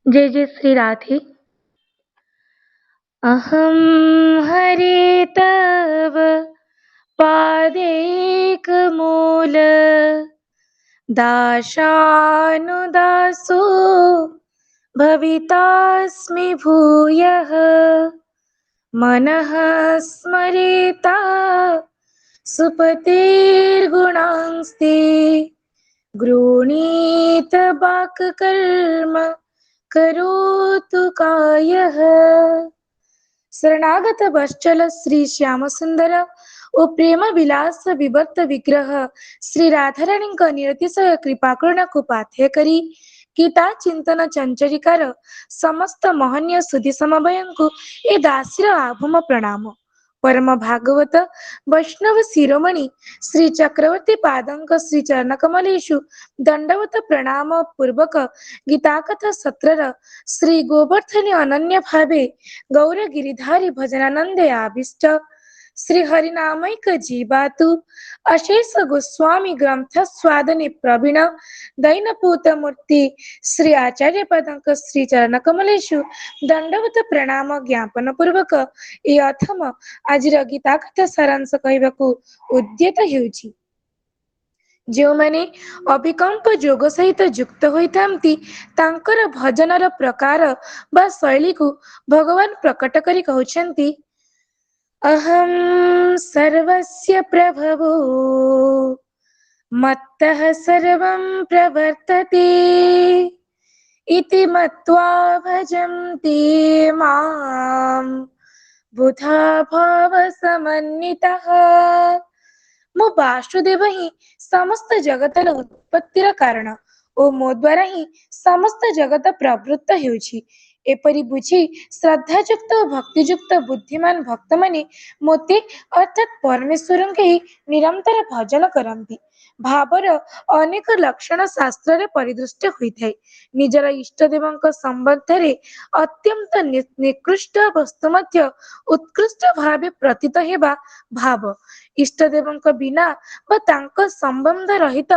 जय जय श्री राधे। अहं हरे तव पादेकमूल दाशानुदासो भवितास्मि भूयः मनः स्मरेता सुपतेर्गुणांस्ते गृणीत वाक्कर्म करोतु कायः। शरणागत वत्सल श्री श्याम सुंदर ଓ ପ୍ରେମ ବିଳାସ ବିଭକ୍ତ ବିଗ୍ରହ ଶ୍ରୀ ରାଧାରାଣୀଙ୍କ ନିରତିଶୟ କୃପାକରୁଣାକୁ ପାଥେୟ କରି ଗୀତା ଚିନ୍ତନ ଚଞ୍ଚରିକାର ସମସ୍ତ ମହନୀୟ ସୁଧୀ ସମବୟଙ୍କୁ ଏ ଦାସୀର ଆଭମ ପ୍ରଣାମ। ପରମ ଭାଗବତ ବୈଷ୍ଣବ ଶିରୋମଣି ଶ୍ରୀ ଚକ୍ରବର୍ତ୍ତୀ ପାଦଙ୍କ ଶ୍ରୀ ଚରଣ କମଲେଷୁ ଦଣ୍ଡବତ ପ୍ରଣାମ ପୂର୍ବକ ଗୀତା କଥା ସତ୍ରର ଶ୍ରୀ ଗୋବର୍ଦ୍ଧନୀ ଅନନ୍ୟ ଭାବେ गौर गिरिधारी भजनानंदे आविष्ट श्री हरिनामैक जीवातु अशेष गोस्वामी ग्रंथ स्वादने प्रवीण दैनपूत मूर्ति श्री आचार्य पदंक श्री चरण कमलेशु दंडवत प्रणाम ज्ञापन पूर्वक ए अथम आज गीता कथा सारांश कहवाकू उद्यत हेउछि। ଯେଉଁମାନେ ଅଭିକମ୍ପ ଯୋଗ ସହିତ ଯୁକ୍ତ ହୋଇଥାନ୍ତି ତାଙ୍କର ଭଜନର ପ୍ରକାର ବା ଶୈଳୀକୁ ଭଗବାନ ପ୍ରକଟ କରି କହୁଛନ୍ତି, ଅହଂ ସର୍ବସ୍ୟ ପ୍ରଭବୋ ମତ୍ତଃ ସର୍ବଂ ପ୍ରବର୍ତ୍ତତେ ଇତି ମତ୍ୱା ଭଜନ୍ତି ମାମ୍ ବୁଧା ଭାବ ସମନ୍විତଃ। ମୋ ବାସୁଦେବ ହିଁ ସମସ୍ତ ଜଗତର ଉତ୍ପତ୍ତିର କାରଣ ଓ ମୋ ଦ୍ୱାରା ହିଁ ସମସ୍ତ ଜଗତ ପ୍ରବୃତ୍ତ ହେଉଛି। ଏପରି ବୁଝି ଶ୍ରଦ୍ଧାଯୁକ୍ତ ଓ ଭକ୍ତିଯୁକ୍ତ ବୁଦ୍ଧିମାନ ଭକ୍ତମାନେ ମୋତେ ଅର୍ଥାତ୍ ପରମେଶ୍ୱରଙ୍କୁ ହିଁ ନିରନ୍ତର ଭଜନ କରନ୍ତି। ଭାବର ଅନେକ ଲକ୍ଷଣ ଶାସ୍ତ୍ରରେ ପରିଦୃଷ୍ଟ ହୋଇଥାଏ। ନିଜର ଇଷ୍ଟଦେବଙ୍କ ସମ୍ବନ୍ଧରେ ଅତ୍ୟନ୍ତ ନିକୃଷ୍ଟ ବସ୍ତୁ ମଧ୍ୟ ଉତ୍କୃଷ୍ଟ ଭାବେ ପ୍ରତୀତ ହେବା ଭାବ। ଇଷ୍ଟଦେବଙ୍କ ବିନା ବା ତାଙ୍କ ସମ୍ବନ୍ଧ ରହିତ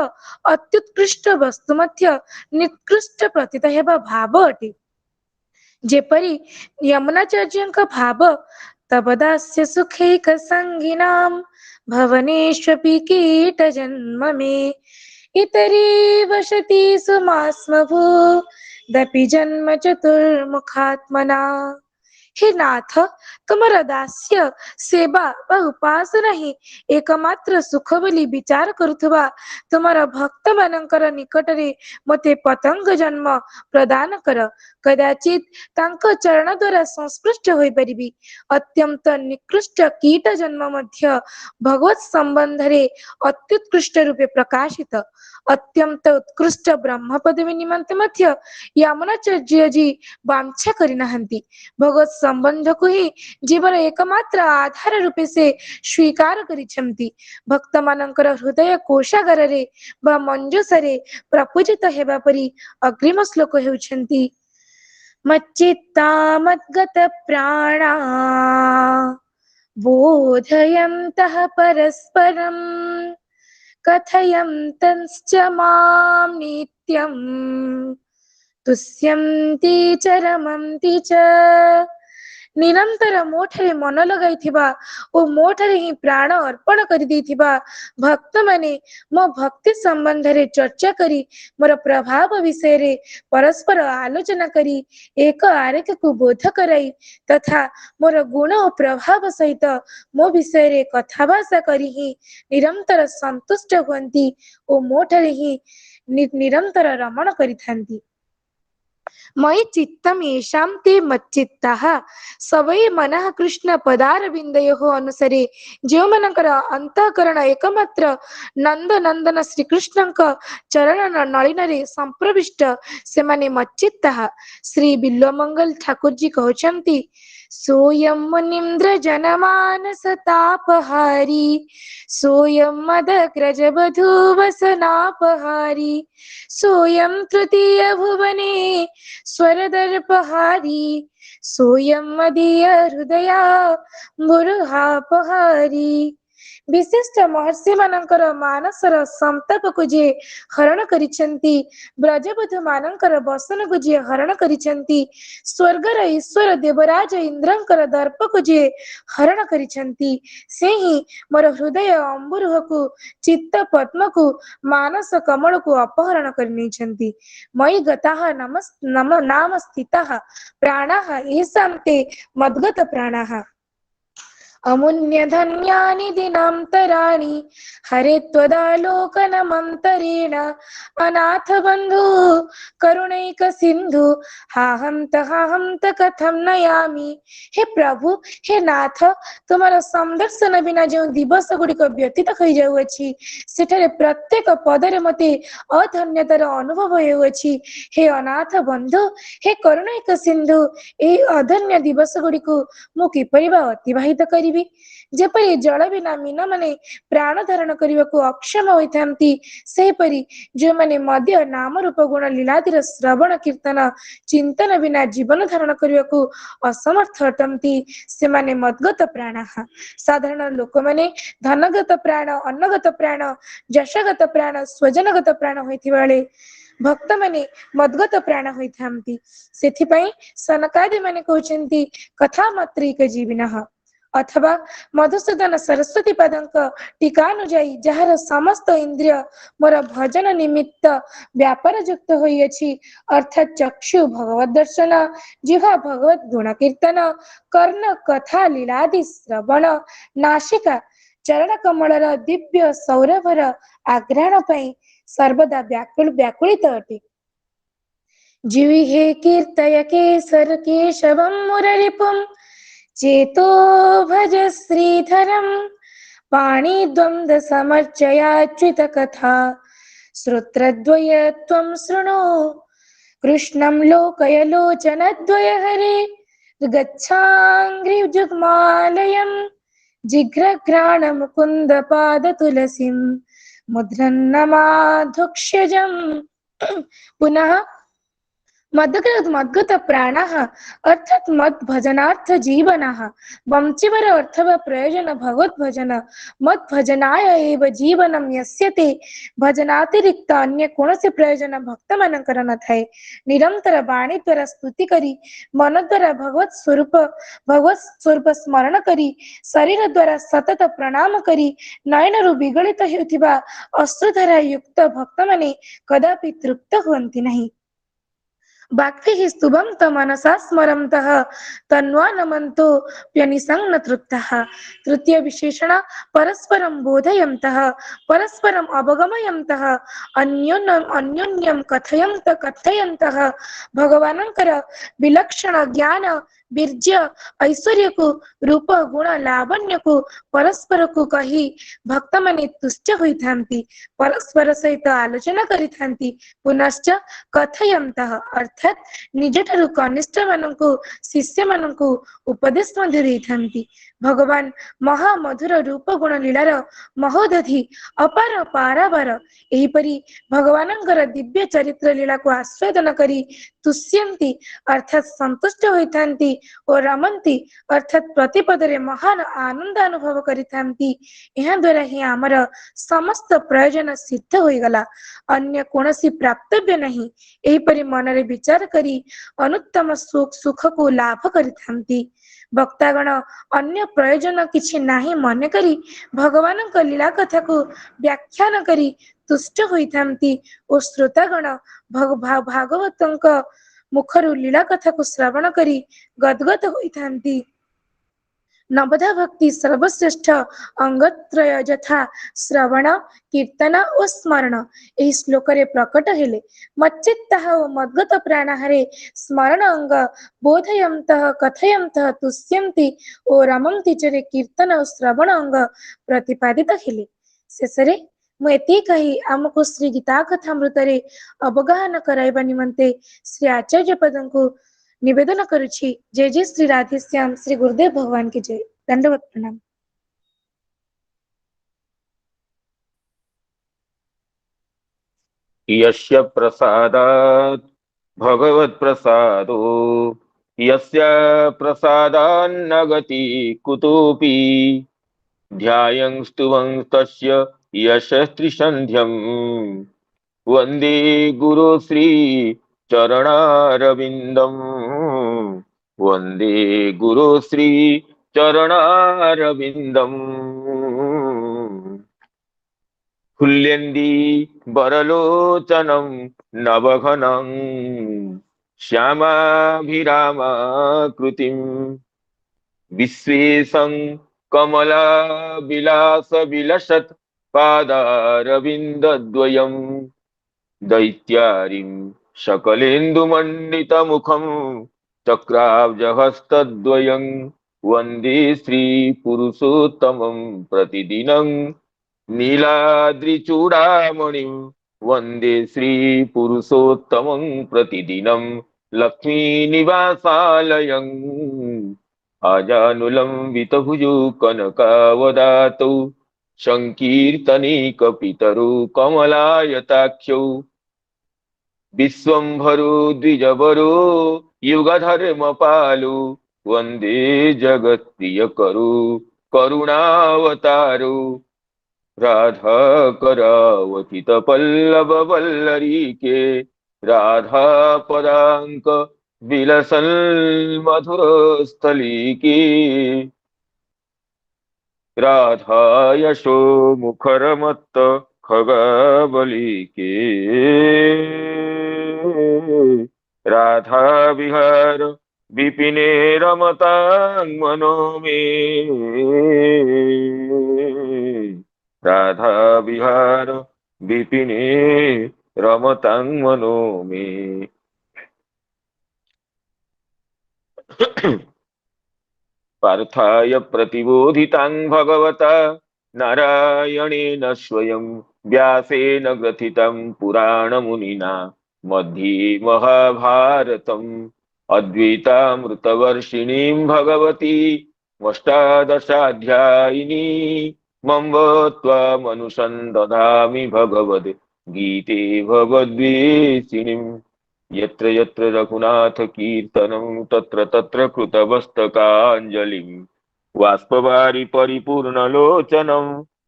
ଅତ୍ୟୁତ୍କୃଷ୍ଟ ବସ୍ତୁ ମଧ୍ୟ ନିକୃଷ୍ଟ ପ୍ରତୀତ ହେବା ଭାବ ଅଟେ। ଯେପରି ଯମୁନାଚାର୍ଯ୍ୟଙ୍କ ଭାବ ତବଦାସ୍ୟ ସୁଖୈକ ସଙ୍ଗିନାମ୍ ଭବନେଷ୍ୱପି କୀଟ ଜନ୍ମ ମେ ଇତରେବ ସତି ସୁମାସ୍ମଭୂ ଦପି ଜନ୍ମ ଚତୁର୍ମୁଖାତ୍ମନା। हे नाथ, ତୁମର ଦାସ୍ୟ ସେବା ବା ଉପାସନା ହିଁ ଏକମାତ୍ର ସୁଖ ବୋଲି ବିଚାର କରୁଥିବା ତୁମର ଭକ୍ତ ମାନଙ୍କର ନିକଟରେ ମୋତେ ପତଙ୍ଗ ଜନ୍ମ ପ୍ରଦାନ କର। କଦାଚିତ୍ ତାଙ୍କ ଚରଣ ଦ୍ୱାରା ସଂସ୍ପୃଷ୍ଟ ହୋଇପାରିବି। ଅତ୍ୟନ୍ତ ନିକୃଷ୍ଟ କୀଟ ଜନ୍ମ ମଧ୍ୟ ଭଗବତ ସମ୍ବନ୍ଧରେ ଅତ୍ୟୁତ୍କୃଷ୍ଟ ରୂପେ ପ୍ରକାଶିତ। ଅତ୍ୟନ୍ତ ଉତ୍କୃଷ୍ଟ ବ୍ରହ୍ମ ପଦବୀ ନିମନ୍ତେ ମଧ୍ୟ ୟମୁନାଚାର୍ଯ୍ୟଜୀ ବାଞ୍ଛା କରିନାହାନ୍ତି। ଭଗବତ ସମ୍ବନ୍ଧକୁ ହିଁ ଜୀବନ ଏକମାତ୍ର ଆଧାର ରୂପେ ସେ ସ୍ୱୀକାର କରିଛନ୍ତି। ଭକ୍ତମାନଙ୍କର ହୃଦୟ କୋଷାଗାରରେ ବା ମଞ୍ଜୁଷରେ ପ୍ରପୂଜିତ ହେବା ପରି ଅଗ୍ରିମ ଶ୍ଲୋକ ହେଉଛନ୍ତି, ମଚ୍ଚିତ୍ତା ମଦ୍ଗତ ପ୍ରାଣା ବୋଧୟନ୍ତଃ ପରସ୍ପରಂ କଥୟନ୍ତଶ୍ଚ ମାମ୍ ନିତ୍ୟಂ ତୁଷ୍ୟନ୍ତି ଚ ରମନ୍ତି ଚ। ନିରନ୍ତର ମୋଠାରେ ମନ ଲଗାଇଥିବା ଓ ମୋଠାରେ ହିଁ ପ୍ରାଣ ଅର୍ପଣ କରିଦେଇଥିବା ଭକ୍ତମାନେ ମୋ ଭକ୍ତି ସମ୍ବନ୍ଧରେ ଚର୍ଚ୍ଚା କରି ମୋର ପ୍ରଭାବ ବିଷୟରେ ପରସ୍ପର ଆଲୋଚନା କରି ଏକ ଆରେକକୁ ବୋଧ କରାଇ ତଥା ମୋର ଗୁଣ ଓ ପ୍ରଭାବ ସହିତ ମୋ ବିଷୟରେ କଥାବାର୍ତ୍ତା କରି ହିଁ ନିରନ୍ତର ସନ୍ତୁଷ୍ଟ ହୁଅନ୍ତି ଓ ମୋଠାରେ ହିଁ ନିରନ୍ତର ରମଣ କରିଥାନ୍ତି। मयि चित्तम येषां ते मच्चित्ताः सवै मनः कृष्ण पदारविन्दयोः अनुसरे ଯେଉଁମାନଙ୍କର ଅନ୍ତଃକରଣ ଏକମାତ୍ର ନନ୍ଦ ନନ୍ଦନ ଶ୍ରୀକୃଷ୍ଣଙ୍କ ଚରଣ ନଳିନରେ ସମ୍ପ୍ରବିଷ୍ଟ ସେମାନେ ମଚ୍ଚିତ୍ତାଃ। ଶ୍ରୀ ବିଲ୍ୱମଙ୍ଗଲ ଠାକୁରଜୀ କହୁଛନ୍ତି, सोऽयं मुनीन्द्र जनमानस तापहारी सोऽयं मदग्रज वधूवसनापहारी सोऽयं तृतीय भुवने स्वरदर्पहारी सोऽयं मदीय हृदया बुरुहापहारी। विशिष्ट महर्षि मानकर मानसर संताप को जे हरण करिसेंती ब्रजबुध मानकर बसन को जे हरण करिसेंती स्वर्गर ईश्वर देवराज इंद्रंकर दर्प को जे हरण करिसेंती से ही मोर हृदय अंबुरुह को चित्त पद्म को मानस कमल को अपहरण कर नेछंती मयि गताः नाम स्थिताः प्राणाः येषां ते मद्गत प्राणाः अमुन्य धन्यानि दिनान्तराणि हरे त्वदालोकनमन्तरेण अनाथ बन्धु करुणैक सिंधु हाहंत कथम नयामि हे प्रभु हे नाथ तुमर संदर्शन बिना जो दिवस गुड़िक व्यतीत हो जाउछि सेठारे प्रत्येक पदरे मते अधन्यतार अनुभव हेउछि हे अनाथ बंधु हे करुणैक सिंधु ए अधन्य दिवस गुड़िक मु किपरि बा अतिबाहित करिबि जेपरि जल बिना मीन माने प्राण धारण करने को अक्षम होइथांती सेपरि जो माने मध्य नाम रूप गुण लीलादिर श्रवण कीर्तन चिंतन बिना जीवन धारण करने को असमर्थ अटंती से माने मद्गत प्राणाः साधारण लोक माने धनगत प्राण अन्नगत प्राण यशगत प्राण स्वजनगत प्राण होइथिबा बेले भक्त माने मद्गत प्राण होइथांती सेथिपई सनकादि माने कहउचंती कथा मात्रिक जीविनः अथवा मधुसूदन सरस्वती पदंक टीकानुजाई जहार समस्त इंद्रिय मोर भजन निमित्त व्यापार युक्त होइछि अर्थात चक्षु भगवत दर्शन जिह्वा भगवत गुण कीर्तन कर्ण कथा लीलादि श्रवण नासिका चरण कमलर दिव्य सौरभर आग्रहण पई सर्वदा व्याकुलित अटे जिह्वे कीर्तय केसर केशवं मुररिपुं चेतो भज श्रीधरं पाणिद्वन्द्व समर्चयाच्युत कथा श्रोत्रद्वय त्वं शृणु कृष्णं लोकय लोचनद्वय हरे गच्छाङ्घ्रिजुग्मालयं जिघ्रघ्राण मुकुन्द पादतुलसीं मुद्रन्नमाधुक्ष्यजम् पुनः मद्गत प्राणाः अर्थात मद भजनार्थ जीवनाः वंचिवर अर्थ व प्रयोजन भगवत भजन मद भजनाय एव जीवनम यस्यते भजनातिरिक्त अन्य कौनसी प्रयोजन भक्त मानकर न थाए निरंतर वाणी द्वारा स्तुति करी मन द्वारा भगवत स्वरूप स्मरण करी शरीर द्वारा सतत प्रणाम करी नयनरु विगलित हेउथिबा अश्रुधारा युक्त भक्त माने कदापि तृप्त हुअन्ति नहीं भक्तिः स्तुवन्त मनसा स्मरन्तः तन्वानमन्तो प्यनिसंग तृप्तः तृतीय विशेषण परस्परं बोधयन्तः परस्परं अवगमयन्तः अन्योन्यं कथयन्तः भगवानंकर विलक्षण ज्ञान बीर्य ऐश्वर्य को रूप गुण लावण्य को परस्पर को कही भक्त माने तुष्ट होइथांती परस्पर सहित आलोचना करिथांती पुनश्च कथयन्तः अर्थात निजठारु कनिष्ठ माननको शिष्य माननको उपदेश मध्य देइथांती भगवान महामधुर रूप गुण लीलार महोदधि अपार पारावार एहिपरि भगवानंकर दिव्य चरित्र लीला को आस्वादन करी तुष्यन्ति अर्थात संतुष्ट होइथांती और रमन्ति अर्थात प्रतिपदरे महान आनंद अनुभव करिथांती एहा द्वारा ही आमर समस्त प्रयोजन सिद्ध होइगला अन्य कोनसी प्राप्तव्य नहीं एहिपरि मनरे विचार करी अनुत्तम सुख को लाभ करिथांती भक्तागण अन्य प्रयोजन किछि नाही मन करी भगवान लीला कथा को व्याख्यान करी तुष्ट होइथांती और श्रोतागण भागवतंक मुखरु लीला कथा को श्रवण करी गदगद होइथांती नवधा भक्ति सर्वश्रेष्ठ अंगत्रय यथा श्रवण कीर्तन और स्मरण एही श्लोक रे प्रकट हेले मच्चित्तः मद्गत प्राणहरे स्मरण अंग बोधयन्तः कथयन्तः तुष्यन्ति और रमन्ति चरे कीर्तन और श्रवण अंग प्रतिपादित हेले शेषरे मु एति कही आमको श्री गीता कथामृत रे अवगाहन कराइबा निमंते श्री आचार्य पदंको निवेदन करुछि जय जय श्री राधे श्याम श्री गुरुदेव भगवान की जय दंडवत प्रणाम यस्य प्रसादात् भगवत् प्रसादो यस्य प्रसादान्न गति कुतोऽपि ध्यायं स्तुवं तस्य यशस्त्रिसन्ध्यम् वन्दे गुरु श्री चरणारविन्दम् वन्दे गुरु श्री चरणारविन्दम् हुल्यन्दी वरलोचनं नवघनं श्यामाभिरामाकृतिम् विश्वेशं कमलाविलासविलसत् पादारविन्दद्वयम् दैत्यारिं सकलेन्दुमण्डितमुखं चक्राब्जहस्तद्वयं वन्दे श्रीपुरुषोत्तमं प्रतिदिनं नीलाद्रिचूडामणिं वन्दे श्रीपुरुषोत्तमं प्रतिदिनं लक्ष्मीनिवासालयम् आजानुलम्बितभुजौ कनकावदातौ सङ्कीर्तनीकपितरौ कमलायताख्यौ विश्वम्भरो द्विजवरो युगधर्मपालो वन्दे जगत्प्रियकरो करुणावतारो राधाकरावचितपल्लववल्लरीके राधापदाङ्क विलसन् मधुरस्थलीके राधा यशो मुखरमत्त खगबलिके राधा विहार विपिने रमतां मनो मे राधा विहार विपिने रमतां मनो मे पार्थाय प्रतिबोधितां भगवता नारायणेन स्वयं व्यासेन ग्रथितं पुराणमुनिना मध्ये महाभारतम् अद्वैतामृतवर्षिणीं भगवती अष्टादशाध्यायिनी मम त्वामनुसन्दधामि भगवद् गीते भगवद्वेषिणीम् यत्र यत्र रघुनाथ कीर्तनं तत्र तत्र कृतमस्तकाञ्जलिं बाष्पवारि परिपूर्णलोचनं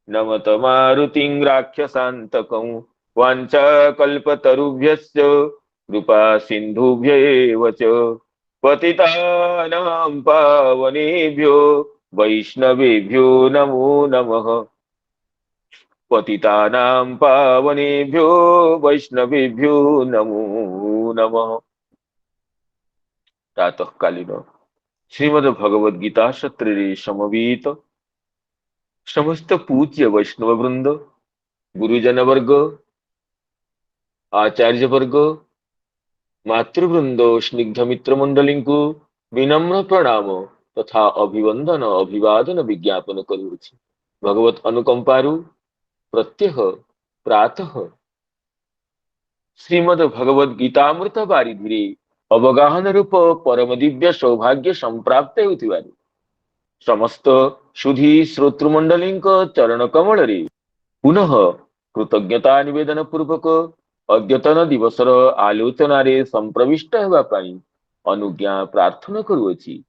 नमत मारुतिं राक्षसान्तकं वाञ्छाकल्पतरुभ्यश्च कृपा सिन्धुभ्य एव च पतितानां पावनेभ्यो वैष्णवेभ्यो नमो नमः पतितानां पावनेभ्यो वैष्णवेभ्यो नमो नमः। प्रातःकालीन श्रीमद् भगवद गीता सत्रे समवेत समस्त पूज्य वैष्णव वृंद गुरुजन वर्ग आचार्य वर्ग मातृवृंद स्निग्ध मित्र मंडली को विनम्र प्रणाम तथा अभिवंदन अभिवादन विज्ञापन करुछि। भगवत अनुकंपारु प्रत्यह प्रातः श्रीमद् भगवद गीतामृत बारिधिरे अवगाहन रूप परम दिव्य सौभाग्य संप्राप्त हेउथिबारु समस्त सुधी श्रोतृमंडली चरण कमल पुनः कृतज्ञता निवेदन पूर्वक अद्यतन दिवसर आलोचन संप्रविष्ट हेबा पई अनुज्ञा प्रार्थना करुछि।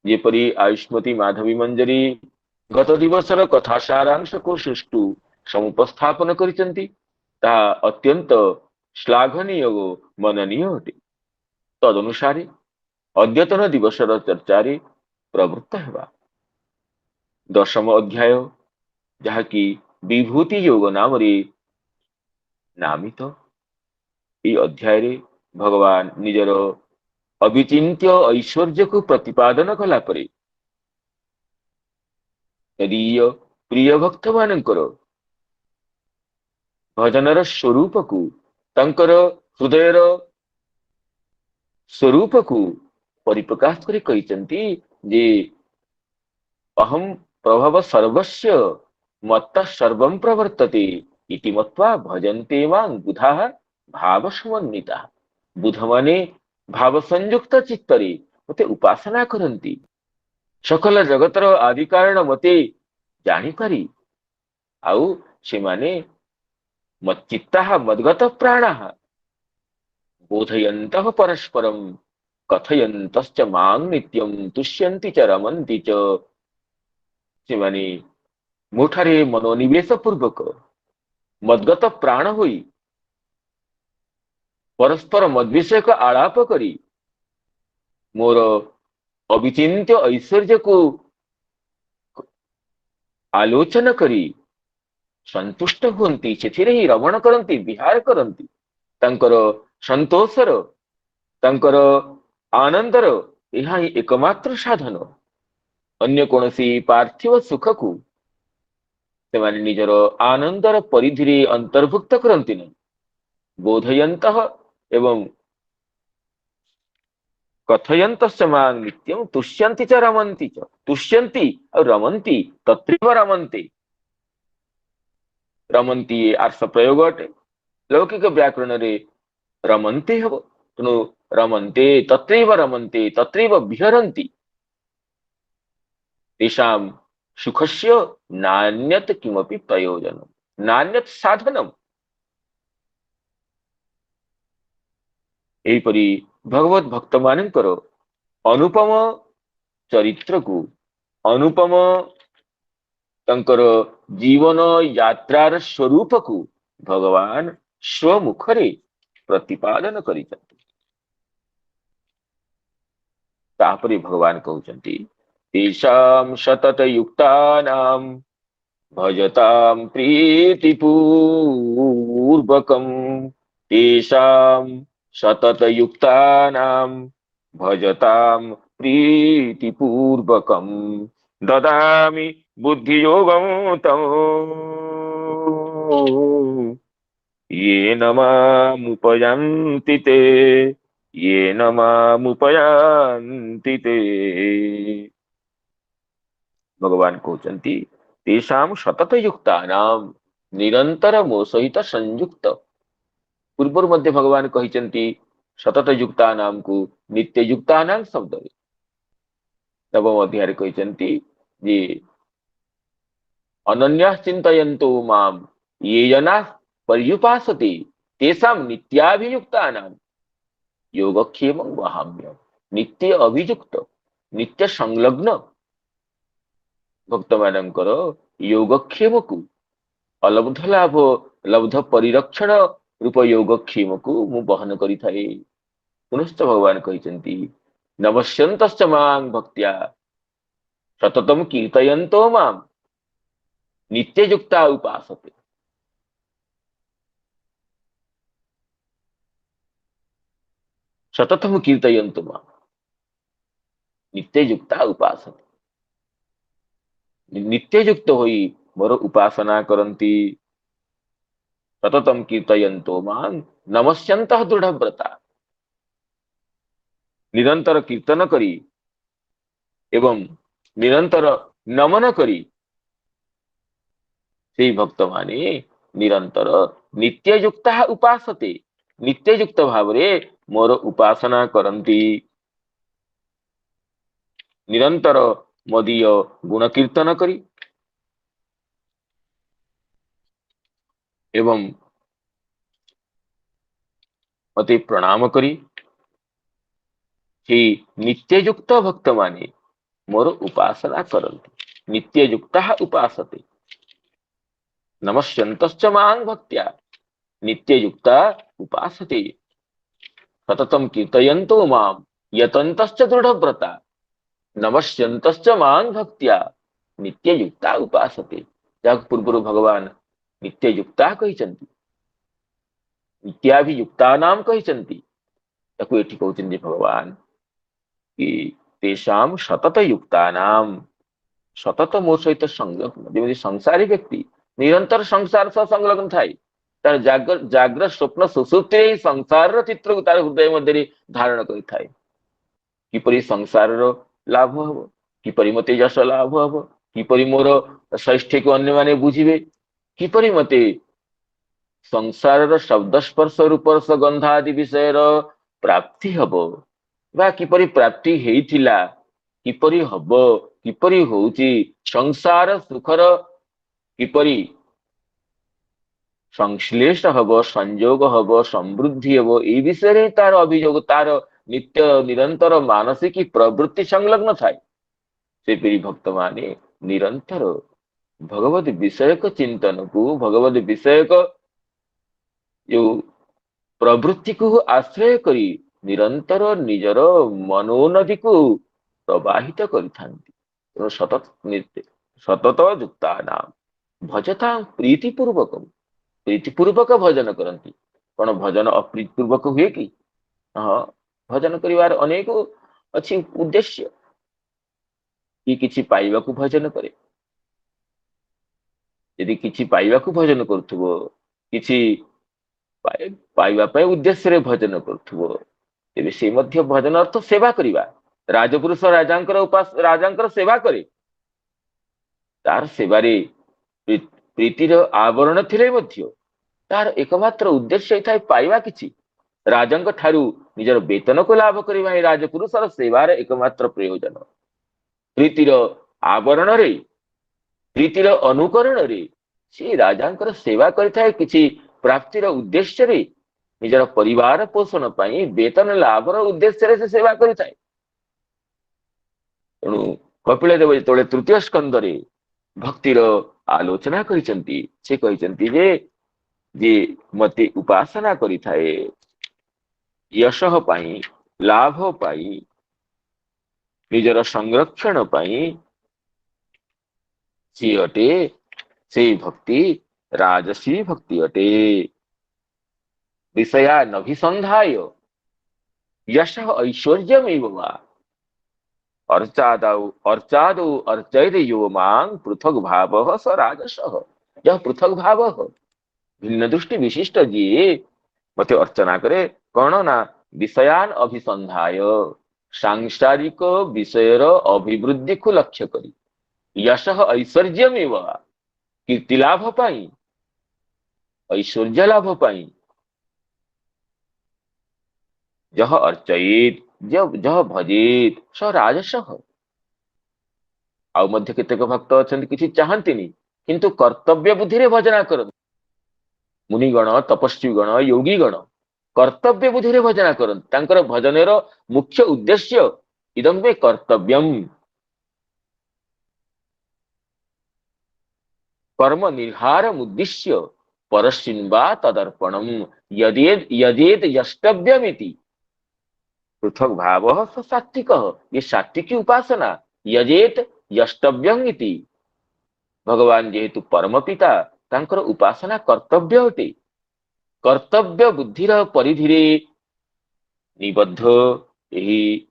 जेपरि आयुष्मती माधवी मंजरी गत दिवसर कथा सारांश को सुष्ठु समुपस्थापन करिसंति ताहा अत्यंत श्लाघनीय ओ मननीय अटे। तदनुसारे अद्यतन दिवसर चर्चारे प्रवृत्त हेबा दशम अध्याय जहाँकि विभूति योग नाम नामित ये अध्याय रे भगवान निजर अविचिन्त्य ऐश्वर्य को प्रतिपादन कला परे यदीय प्रिय भक्त मानकर भजनर स्वरूप को तंकर हृदयर स्वरूप को परिप्रकाश करी कहिसंती जे अहम प्रभव सर्वस्य मत्तः सर्वं प्रवर्तते इति मत्वा भजन्ते मां बुधाः भाव समन्विता। बुध माने भाव संयुक्त चित्तरे मते उपासना करंती सकल जगतर आदि कारण मते जानी पारी आउ से माने मच्चित्ताः मद्गत प्राणाः बोधयन्तः परस्परं कथयन्तश्च मां नित्यं तुष्यन्ति च रमन्ति च। से माने मोठारे मनोनिवेश पूर्वक मद्गत प्राण होई परस्पर मद्विषयक आलाप करी मोर अविचिन्त्य ऐश्वर्य को आलोचना करी संतुष्ट हुंती सेथिरे ही रमण करंती विहार करंती तांकर संतोषर तांकर आनंदर ଏହା ହିଁ एकमात्र साधन अन्य कौनसी पार्थिव सुख को ସେମାନେ ନିଜର ଆନନ୍ଦର ପରିଧିରେ ଅନ୍ତର୍ଭୁକ୍ତ କରନ୍ତି ନାହିଁ ବୋଧୟନ୍ତଃ ଏବଂ कथयन्तश्च मां नित्यं तुष्यन्ति च रमन्ति च तुष्यन्ति और रमन्ति तत्रैव रमन्ते रमन्ति ये आर्ष प्रयोग अटे लौकिक व्याकरण रे रमन्ते हब तेणु रमन्ते तत्रैव विहरन्ति तेषां सुखस्य नान्यत किमपि प्रयोजनम् नान्यत साधनम् एहिपरि भगवत भक्त मानकर अनुपम चरित्र को अनुपम तंकर जीवन यात्रार स्वरूप को भगवान स्वमुखरे प्रतिपादन करिसंति तापरे भगवान कहउचंती तेषां सतत युक्तानां भजतां प्रीतिपूर्वकं तेषां सतत युक्तानां भजतां प्रीतिपूर्वकं ददामि बुद्धियोगं तं येन मामुपयन्ति ते येन मामुपयन्ति ते भगवान कहउचंती तेषां सतत युक्तानां निरंतर मो सहित संयुक्त पूर्वर मध्य भगवान कहिचंती सतत युक्तानां को नित्य युक्तानां शब्द नवम अध्याय कहिचंती जे अनन्याः चिन्तयन्तो मां ये जनाः पर्युपासते तेषां नित्याभियुक्तानां योगक्षेमं वहाम्यहम् नित्य अभियुक्त नित्य संलग्न भक्त मानकर योगक्षेम को अलब्ध लाभ लब्ध परिरक्षण रूप योगक्षेम को मु बहन करि थाए पुनश्च भगवान कहिचंती नमस्यन्तश्च मां भक्त्या सततम कीर्तयन्तो मां नित्ययुक्ता उपासते सततम कीर्तयन्तो मां नित्ययुक्ता उपासते नित्ययुक्त होई मोर उपासना करंती सततम कीर्तयन्तो मां नमस्यन्तः दृढ़व्रता निरंतर कीर्तन करी एवं निरंतर नमन करी से भक्त माने निरंतर नित्ययुक्ता उपासते नित्ययुक्त भावरे मोर उपासना करंती निरंतर मदीय गुण कीर्तन करी एवं मते प्रणाम करी हे नित्ययुक्त भक्त माने मोर उपासना करंती नित्ययुक्ता उपासते नमस्यन्तश्च मां भक्त्या नित्ययुक्ता उपासते सततम कीर्तयन्तो मां यतन्तश्च दृढ़व्रता नमस्यन्तश्च मां भक्त्या नित्ययुक्ता उपासते जाक पूर्व भगवान नित्ययुक्ता कहिचंती नित्याभियुक्तानां कहिचंती ताकू एठी कहउचंती भगवान कि तेषां सतत युक्तानां सतत मो सहित संलग्न जेମିତି संसारी व्यक्ति निरंतर संसार सह संलग्न थाए तार जाग्रत स्वप्न सुसुप्ति संसार चित्र को तार हृदय मध्य धारण करि थाए किपरि संसार लाभ हब किपरि मते यश लाभ हब किपरि मोर श्रेष्ठ को अन्य माने बुझिबे किपरि मते संसार शब्द स्पर्श रूप रस गंधादि विषय प्राप्ति हब बा किपरि प्राप्ति हेइथिला किपरि हब किपरि होउची संसार सुखर किपरि संश्लेष हब संयोग हब समृद्धि हब ए विषय तार अभियोग तार नित्य निरंतर मानसिक प्रवृत्ति संलग्न थाए से भक्त माने निरंतर भगवत विषयक चिंतन को, भगवत विषयक जो प्रवृत्ति को आश्रय करी निरंतर निजर मनोनदी को प्रवाहित करिथांती। तेणु सतत युक्ता नाम भजता प्रीतिपूर्वक, प्रीतिपूर्वक भजन करती। कौन भजन अप्रीतिपूर्वक हुए कि? हाँ, भजन करिवार अनेक अच्छी उद्देश्य। कि किछि पाइबाकू भजन करे, यदि किछि पाइबाकू भजन करुथुबो, किछि पाइबा ପାଇଁ उद्देश्य भजन करुथुबो, तेबे से मध्य भजन अर्थ सेवा करिबा। राजपुरुष राजांकर सेवा करे, तार सेवारे प्रीतिर आवरण थिले मध्य तार एकमात्र उद्देश्य थाए पाइबा किछि। राजांक ठारू निजर वेतन को लाभ करिबा ही राजपुरुषर सेवार एकमात्र प्रयोजन। प्रीतिर आवरण रे, प्रीतिर अनुकरण रे से राजांकर सेवा करिथाए किछि प्राप्तिर उद्देश्य रे, निजर परिवार पोषण पाई वेतन लाभर उद्देश्य रे से सेवा करिथाए। तेणु कपिल देव जेतबेले तृतीय स्कंदरे भक्तिर आलोचना करिसंती, से कहिसंती जे मते उपासना करिथाए यश पाई, लाभ पाई, निजर संरक्षण पाई, सी अटे से भक्ति राजसी भक्ति अटे। विषया नभिसंधाय यश ऐश्वर्यमेव वा अर्चादौ अर्चयद यो मां पृथक भावः स राजसः। यह पृथक भाव भिन्न दृष्टि विशिष्ट जी मते अर्चना करे, कौन ना विषयान अभिसंधाय, सांसारिक विषयर अभिवृद्धि को लक्ष्य करी, यश ऐश्वर्यमेव कीर्ति लाभ पाई, ऐश्वर्य लाभ पाई, जह अर्चयित जह भजित स राजसः। आउ मध्य केतेक भक्त अछंती किछि चाहंतिनी किंतु कर्तव्य बुद्धि रे भजना करन। मुनिगण, तपस्वीगण, योगीगण कर्तव्य बुद्धि रे भजना करन। तांकर भजनेर मुख्य उद्देश्य इदं मे कर्तव्यम, कर्म निर्हारम उद्देश्य परस्मिन् वा तदर्पणम यदेद यष्टव्यमिति। पृथक भाव स सात्विक, ये सात्विकी उपासना। यजेत यष्टव्यम इति, भगवान जेहेतु परम पिता तांकर उपासना कर्तव्य अटे। कर्तव्य बुद्धिर परिधिरे निबद्ध एही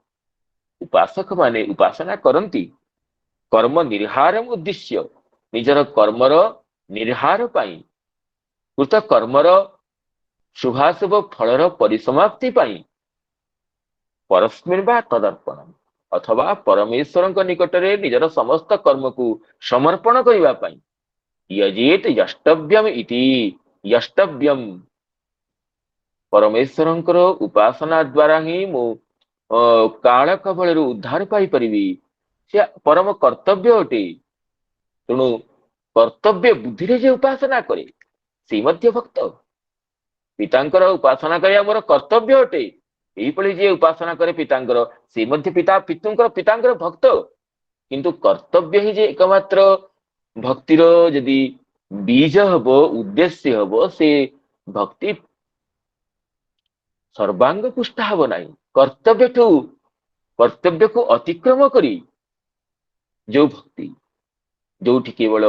उपासक माने उपासना करंती। कर्म निर्हारम उद्देश्य, निजर कर्मर निर्हार पाई, कृत कर्मर शुभाशुभ फलर परिसमाप्ति पाई, परस्मिन् वा तदर्पणम अथवा परमेश्वर निकटरे निजर समस्त कर्म को समर्पण करिबा पाई। यजेत यष्टव्यम इति, यष्टव्यम परमेश्वरंकर उपासना द्वारा ही मो काल कबल उद्धार पाई परिबी, से परम कर्तव्य अटे। तेणु कर्तव्य बुद्धि रे जे उपासना करे से मध्य भक्त। पितांकर उपासना करिया मोर कर्तव्य अटे, एहिपरि जे उपासना करे पितांकर से मध्य पितांकर भक्त। किंतु कर्तव्य ही जे एकमात्र भक्तिर यदि बीज हबो, उद्देश्य हबो, से भक्ति सर्वांग पुष्ट हब नहीं। कर्तव्य को अतिक्रम करी जो भक्ति, जो केवल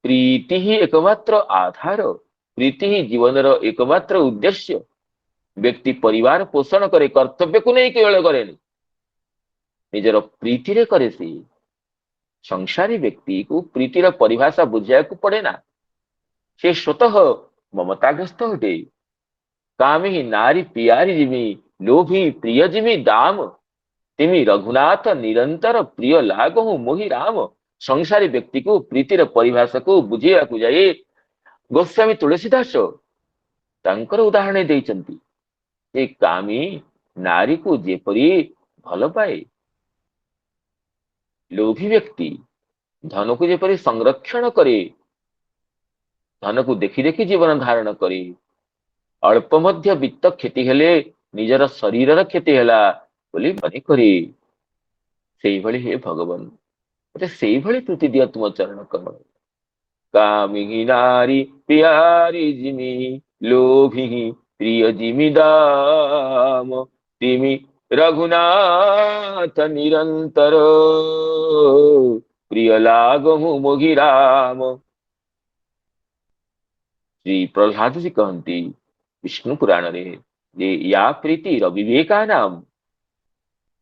प्रीति ही एकमात्र आधार, प्रीति ही जीवन एकमात्र उद्देश्य। व्यक्ति परिवार पोषण करे कर्तव्य को नहीं केवल करे, निजर प्रीति रे करे। से संसारी व्यक्ति को प्रीतिर परिभाषा बुझाया को पड़े ना, से स्वतः ममताग्रस्त हटे। कामी नारी प्यारी जिमी, लोभी प्रिय जिमी दाम, तिमी रघुनाथ निरंतर प्रिय लागहु मोहि राम। संसारी व्यक्ति को प्रीतिर परिभाषा को बुझेया को जाए गोस्वामी तुलसीदास तांकर उदाहरण देइचंती। ए कामी नारी को जेपरी भल पाए, लोभी व्यक्ति धन को जेपरी संरक्षण करे, धन को देखि देखि जीवन धारण करे, अल्प मध्य वित्त क्षति हेले निजर शरीर क्षति हेला बोली मने करे, सेही भली हे भगवान मते सेही भली प्रीति दिया तुम चरण कमल। कामिनी नारी प्यारी जिमी लोभी प्रिय जिमी दाम तिमी रघुनाथ निरंतर प्रिय लागमु मोहि राम। श्री प्रहलाद जी कहती विष्णु पुराण रे जे या प्रीति रविवेका नाम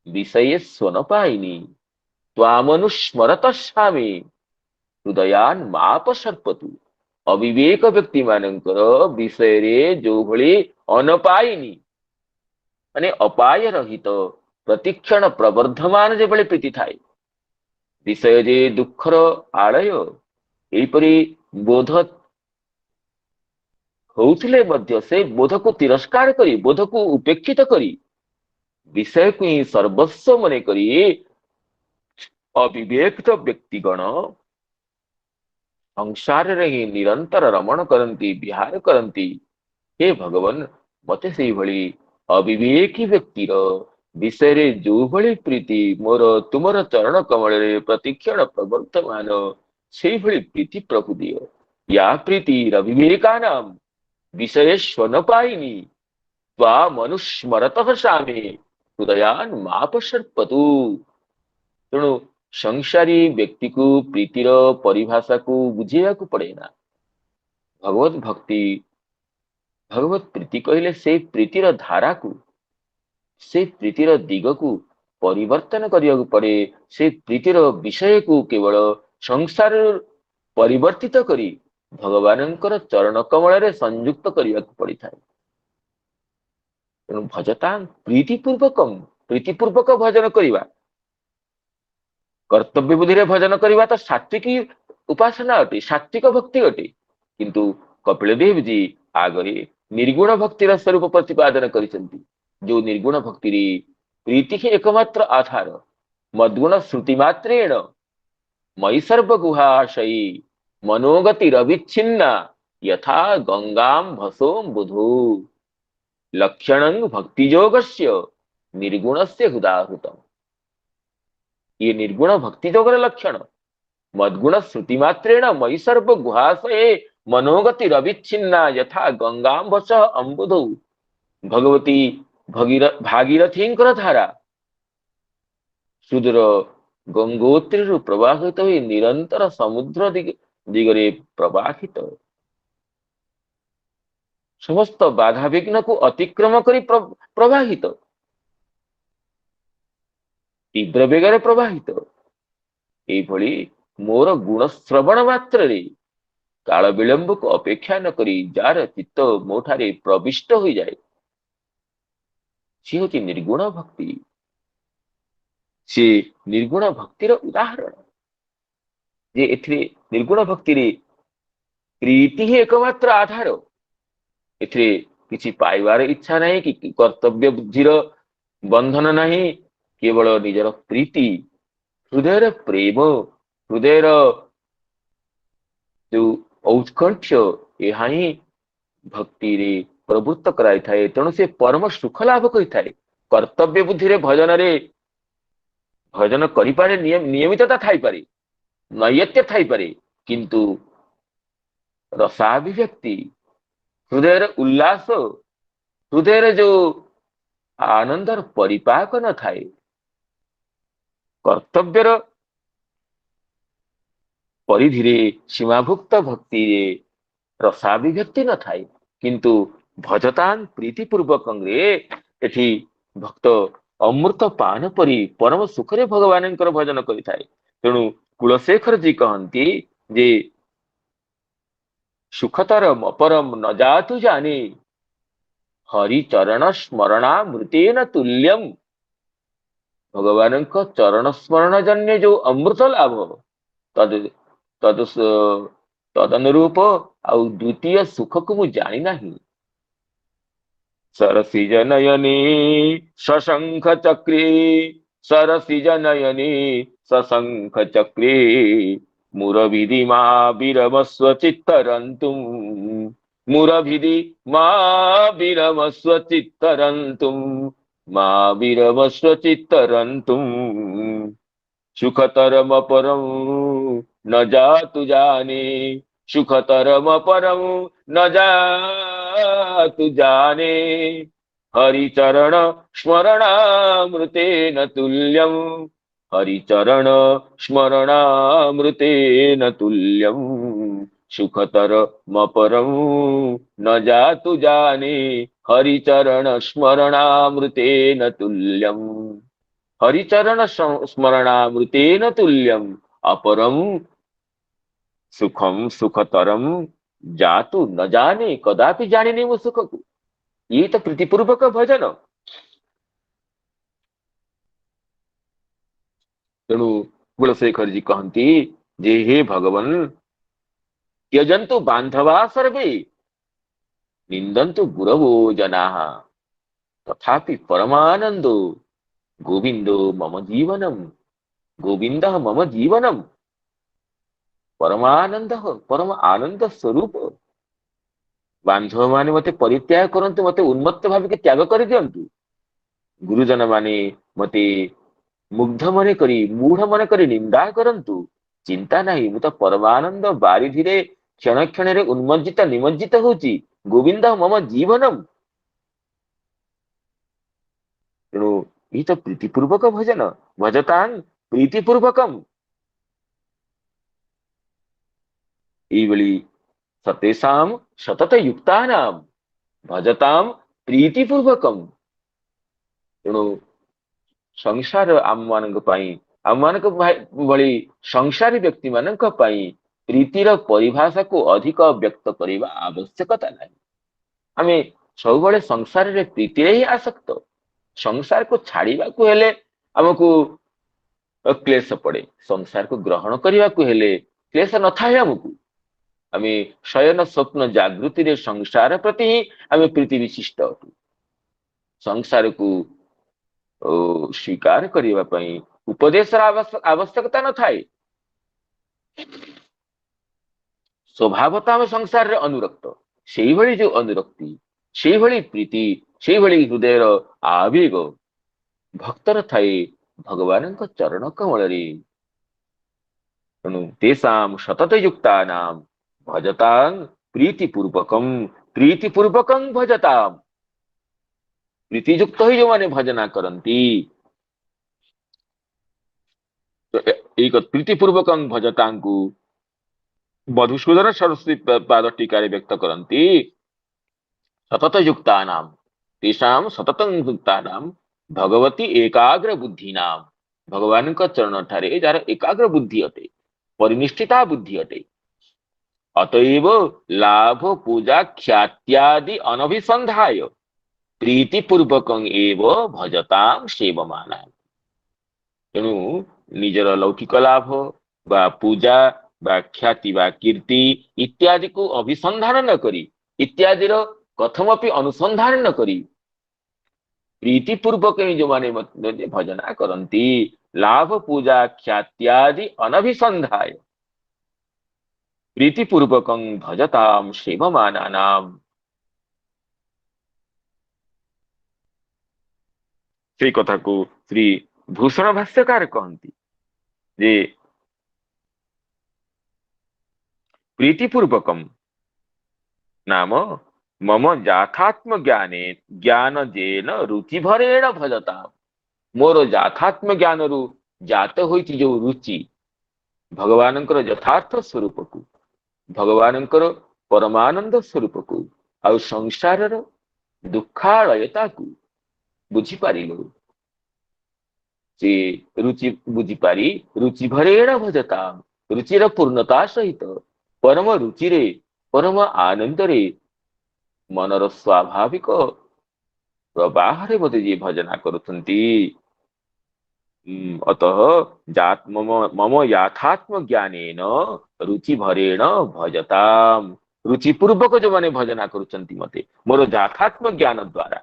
विषय स्वन पाइनी त्वामनुस्मरत स्वामी हृदयान माप सर्पतु। अविवेक व्यक्ति मानकर विषय रे जो भली अनपाइनी माने अपाय रहित प्रतिक्षण प्रवर्धमान जे प्रीति थाए विषय जे दुखर आलय एपरी बोध होउथिले मध्य से बोध को तिरस्कार करी बोध को उपेक्षित करी विषय को ही सर्वस्व मन करी अविवेक व्यक्तिगण संसार रे ही निरंतर रमण करती विहार करती। हे भगवान मते से भली अविवेकी व्यक्तिर विषय रे जो भली प्रीति मोर तुमर चरण कमल रे प्रतिक्षण प्रवर्तमान से भली प्रीति प्रभु दियो। या प्रीति रविवेका नाम विषय स्वन पाइनी त्वा मनुस्मरत सामे हृदयान माप सर्पतु। तेणु संसारी व्यक्ति को प्रीतिर परिभाषा को बुझेया को पड़े ना। भगवत भक्ति भगवत प्रीति कहले से प्रीतिर धारा को से प्रीतिर दिग को परिवर्तन करिया पड़े। से प्रीतिर विषय को केवल संसार परिवर्तित करी भगवानंकर चरण कमल रे संयुक्त करिया को पड़ी थाए। तेणु भजता प्रीतिपूर्वक भजन करिवा कर्तव्य बुद्धि रे भजन करिवा तो सात्विकी उपासना अटे सात्विक भक्ति अटे। किंतु कपिल देव जी आगरे निर्गुण भक्तिर स्वरूप प्रतिपादन करिसेंती। जो निर्गुण भक्ति रे प्रीति ही एकमात्र आधार मद्गुण श्रुति मात्रेण मयि सर्व गुहाशयी मनोगति रविच्छिन्ना यथा गंगाम भसोम बुधु लक्षणं भक्ति योगस्य निर्गुणस्य हुदाहुतम। ये निर्गुण भक्ति योगर लक्षण मद्गुण श्रुति मात्रेण मयि सर्व गुहाशये मनोगति रविच्छिन्ना यथा गंगाम्बस अम्बुधौ। भगवती भागीरथी धारा सुदूर गंगोत्री प्रवाहित हुई निरंतर समुद्र दिगरे प्रवाहित समस्त बाधा विघ्न को अतिक्रम करी प्रवाहित तीव्र बेगर प्रवाहित एभली मोर गुण श्रवण मात्र रे काल विलंब को अपेक्षा न करी जार चित्त मोठारे प्रविष्ट हो जाए सी होची निर्गुण भक्ति। से निर्गुण भक्तिर उदाहरण जे एथिरे निर्गुण भक्ति रे प्रीति ही एकमात्र आधार। एथिरे किछि पाइबार इच्छा नहीं कि कर्तव्य बुद्धिर बंधन नहीं केवल निजर प्रीति हृदय प्रेम हृदय जो औत्कंठ यह ही भक्ति रे प्रवृत्त कराई थाए। तेणु से परम सुख लाभ करि थाए। कर्तव्य बुद्धि रे भजन करि पारे नियमितता थाई पारे नैयत्य थाई पारे किंतु रसाभिव्यक्ति हृदय उल्लास हृदय जो आनंदर परिपाक न थाए कर्तव्यर परिधि रे सीमाभुक्त भक्ति रे रसाभिव्यक्ति न थाए किंतु भजतान प्रीतिपूर्वक एठी भक्त अमृत पान परी परम सुख रे भगवान भजन करि थाए। तेणु कुलशेखर जी कहती जे सुखतरम अपरम न जातु जाने हरि चरण स्मरणा मृतेन तुल्यम। भगवान चरण स्मरण जन्य जो अमृत लाभ तद तद तदनुरूप आउ द्वितीय सुख को मु जानी नहीं। सरसिज नयने सशंख चक्रे सरसिज नयने सशंख चक्रे मुरविधि मा विरमस्व चित्तरन्तुम मुरविधि मा विरमस्व चित्तरन्तुम मा विरमस्व चित्तरन्तुम सुखतरम परम न जातु जाने सुखतरम परम न जातु जाने हरिचरण स्मरणामृतेन तुल्यम हरिचरण स्मरणामृतेन तुल्यम सुखतरमपरं न जातु जाने हरिचरण स्मरणामृतेन तुल्यम हरिचरण स्मरणामृतेन तुल्यम अपरम सुखम सुखतरम जातु न जाने कदापि जानिने वो सुख को। ये तो प्रीतिपूर्वक भजन। तेणु कुलशेखर जी कहती जे हे भगवन त्यजन्तु बांधवा सर्वे निंदन्तु गुरवो जनाः तथापि परमानंदो गोविंदो मम जीवनम गोविंदः मम जीवनम परमानंद परम आनंद स्वरूप बांधव माने मते परित्याग करंतु मते उन्मत्त भाविके त्याग कर दियंतु गुरुजन माने मते मुग्ध मन करी मूढ़ मन करी निंदा करंतु चिंता नहीं मु तो परमानंद बारिधिरे क्षण क्षण रे उन्मज्जित निमज्जित होची गोविंद मम जीवनम। तेणु ये तो प्रीतिपूर्वक भजन भजतां प्रीतिपूर्वकम ଏଇଭଳି ସତେଷାಂ ସତତ युक्तानां ଭଜତାಂ ପ୍ରୀତିପୂର୍ବକମ୍। ତେଣୁ ସଂସାର ଆମମାନଙ୍କ ପାଇଁ ଆମମାନଙ୍କ ଭଳି ସଂସାରୀ ବ୍ୟକ୍ତି ମାନଙ୍କ ପାଇଁ ପ୍ରୀତିର ପରିଭାଷାକୁ ଅଧିକ ବ୍ୟକ୍ତ କରିବା ଆବଶ୍ୟକତା ନାହିଁ। ଆମେ ସବୁବେଳେ ସଂସାରରେ ପ୍ରୀତିରେ ହିଁ ଆସକ୍ତ। ସଂସାରକୁ ଛାଡିବାକୁ ହେଲେ ଆମକୁ କ୍ଲେଶ ପଡେ, ସଂସାରକୁ ଗ୍ରହଣ କରିବାକୁ ହେଲେ କ୍ଲେଶ ନଥାଏ ଆମକୁ। ଆମେ ଶୟନ ସ୍ୱପ୍ନ ଜାଗୃତିରେ ସଂସାର ପ୍ରତି ହିଁ ଆମେ ପ୍ରୀତି ବିଶିଷ୍ଟ ଅଟୁ। ସଂସାରକୁ ସ୍ୱୀକାର କରିବା ପାଇଁ ଉପଦେଶର ଆବଶ୍ୟକତା ନଥାଏ। ସ୍ୱଭାବତଃ ଆମେ ସଂସାରରେ ଅନୁରକ୍ତ। ସେଇଭଳି ଯୋଉ ଅନୁରକ୍ତି, ସେଇଭଳି ପ୍ରୀତି, ସେଇଭଳି ହୃଦୟର ଆବେଗ ଭକ୍ତର ଥାଏ ଭଗବାନଙ୍କ ଚରଣ କମଳରେ। ତେଣୁ ତେଷାଂ ସତତ ଯୁକ୍ତାନାଂ ଭଜତାଂ ପ୍ରୀତିପୂର୍ବକଂ ପ୍ରୀତିପୂର୍ବକଂ ଭଜତାଂ। ପ୍ରୀତିଯୁକ୍ତ ହୋଇ ଯୋଉମାନେ ଭଜନା କରନ୍ତି ଏଇ ପ୍ରୀତିପୂର୍ବକଂ ଭଜତାଙ୍କୁ ମଧୁସୂଦନ ସରସ୍ୱତୀ ପାଦ ଟୀକାରେ ବ୍ୟକ୍ତ କରନ୍ତି ସତତ ଯୁକ୍ତାନାଂ ତେଷାଂ ସତତଂ ଯୁକ୍ତାନାଂ ଭଗବତୀ ଏକାଗ୍ର ବୁଦ୍ଧିନାଂ। ଭଗବାନଙ୍କ ଚରଣ ଠାରେ ଯାହାର ଏକାଗ୍ର ବୁଦ୍ଧି ଅଟେ, ପରିନିଷ୍ଠିତା ବୁଦ୍ଧି ଅଟେ। ଅତଏବ ଲାଭ ପୂଜା ଖ୍ୟାତ୍ୟାଦି ଅନଭିସନ୍ଧାୟ ପ୍ରୀତିପୂର୍ବକଂ ଏବ ଭଜତାଂ ସେବମାନା। ତେଣୁ ନିଜର ଲୌକିକ ଲାଭ ବା ପୂଜା ବା ଖ୍ୟାତି ବା କୀର୍ତ୍ତି ଇତ୍ୟାଦିକୁ ଅଭିସନ୍ଧାନ ନ କରି, ଇତ୍ୟାଦିର କଥମପି ଅନୁସନ୍ଧାନ ନ କରି ପ୍ରୀତିପୂର୍ବକ ଯୋଉମାନେ ଭଜନା କରନ୍ତି ଲାଭ ପୂଜା ଖ୍ୟାତ୍ୟାଦି ଅନଭିସନ୍ଧାୟ ପ୍ରୀତିପୂର୍ବକଂ ଭଜତାଂ ସେବମାନାନାଂ। ସେଇ କଥାକୁ ଶ୍ରୀ ଭୂଷଣ ଭାଷ୍ୟକାର କହନ୍ତି ଯେ ପ୍ରୀତିପୂର୍ବକମ୍ ନାମ ମମ ଯାଥାତ୍ମ ଜ୍ଞାନେ ଜ୍ଞାନ ଜେନ ରୁଚିଭରେଣ ଭଜତାଂ। ମୋର ଯାଥାତ୍ମ ଜ୍ଞାନରୁ ଜାତ ହୋଇଛି ଯୋଉ ରୁଚି ଭଗବାନଙ୍କର ଯଥାର୍ଥ ସ୍ୱରୂପକୁ, ଭଗବାନଙ୍କର ପରମାନନ୍ଦ ସ୍ୱରୂପକୁ ଆଉ ସଂସାରର ଦୁଃଖାଳୟତାକୁ ବୁଝିପାରିଲୁ। ସେ ରୁଚି ବୁଝିପାରି ରୁଚି ଭରେଣ ଭଜତାଂ ରୁଚିର ପୂର୍ଣ୍ଣତା ସହିତ ପରମ ରୁଚିରେ ପରମ ଆନନ୍ଦରେ ମନର ସ୍ୱାଭାବିକ ପ୍ରବାହରେ ମୋତେ ଯିଏ ଭଜନା କରୁଛନ୍ତି ଅତଃ ମମ ଯାଥାତ୍ମ ଜ୍ଞାନେନ ରୁଚି ଭରେଣ ଭଜତାଂ। ରୁଚିପୂର୍ବକ ଯୋଉମାନେ ଭଜନା କରୁଛନ୍ତି ମତେ ମୋର ଯାଥାତ୍ମ ଜ୍ଞାନ ଦ୍ଵାରା,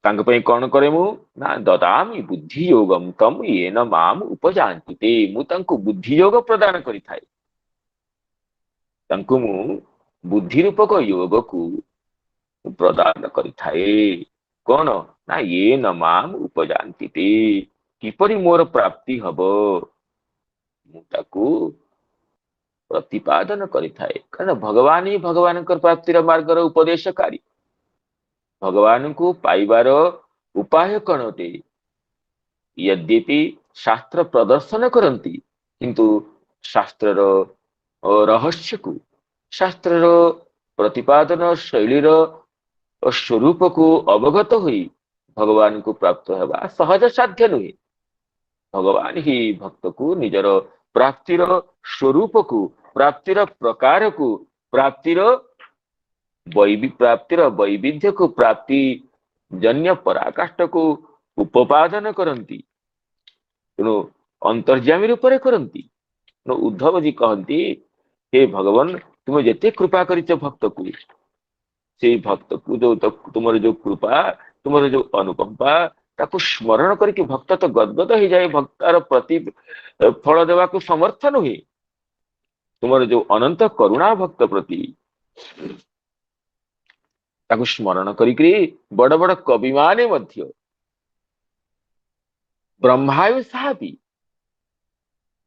ତାଙ୍କ ପାଇଁ କଣ କରେ ମୁଁ ନା ଦଦାମି ବୁଦ୍ଧି ଯୋଗମ୍ ତମ୍ ୟେନ ମାମ୍ ଉପଜାନ୍ତି ତେ। ମୁଁ ତାଙ୍କୁ ବୁଦ୍ଧି ଯୋଗ ପ୍ରଦାନ କରିଥାଏ। ତାଙ୍କୁ ମୁଁ ବୁଦ୍ଧି ରୂପକ ଯୋଗକୁ ପ୍ରଦାନ କରିଥାଏ। କଣ ନା ୟେନ ମାମ୍ ଉପଜାନ୍ତି ତେ, କିପରି ମୋର ପ୍ରାପ୍ତି ହବ ମୁଁ ତାକୁ प्रतिपादन करिथाए कारण भगवान ही भगवान प्राप्तिर मार्गर उपदेशकारी भगवान को पाइबार उपाय कौन अटे यद्यपि शास्त्र प्रदर्शन करती किंतु शास्त्रर रहस्य को शास्त्रर प्रतिपादन शैलीर स्वरूप को अवगत हुई भगवान को प्राप्त होगा सहज साध्य नुहे भगवान ही भक्त को निजर प्राप्तिर स्वरूप को प्राप्तिर प्रकार को प्राप्तिर प्राप्तिर वैविध्य को प्राप्ति जन्य पराकाष्ठ को उपादान करती तेणु अंतर्जामी रूप से करती तेणु उद्धव जी कहती हे भगवान तुम जिते कृपा कर भक्त को से भक्त को जो तुम जो कृपा तुम जो अनुकंपा ताको स्मरण करके भक्त तो गदगद हो जाए भक्तार प्रति फल देवा को समर्थ नुहे तुम जो अनंत करुणा भक्त प्रति ताको स्मरण करी बड़ बड़ कवि माने मध्य ब्रह्मायु साहबी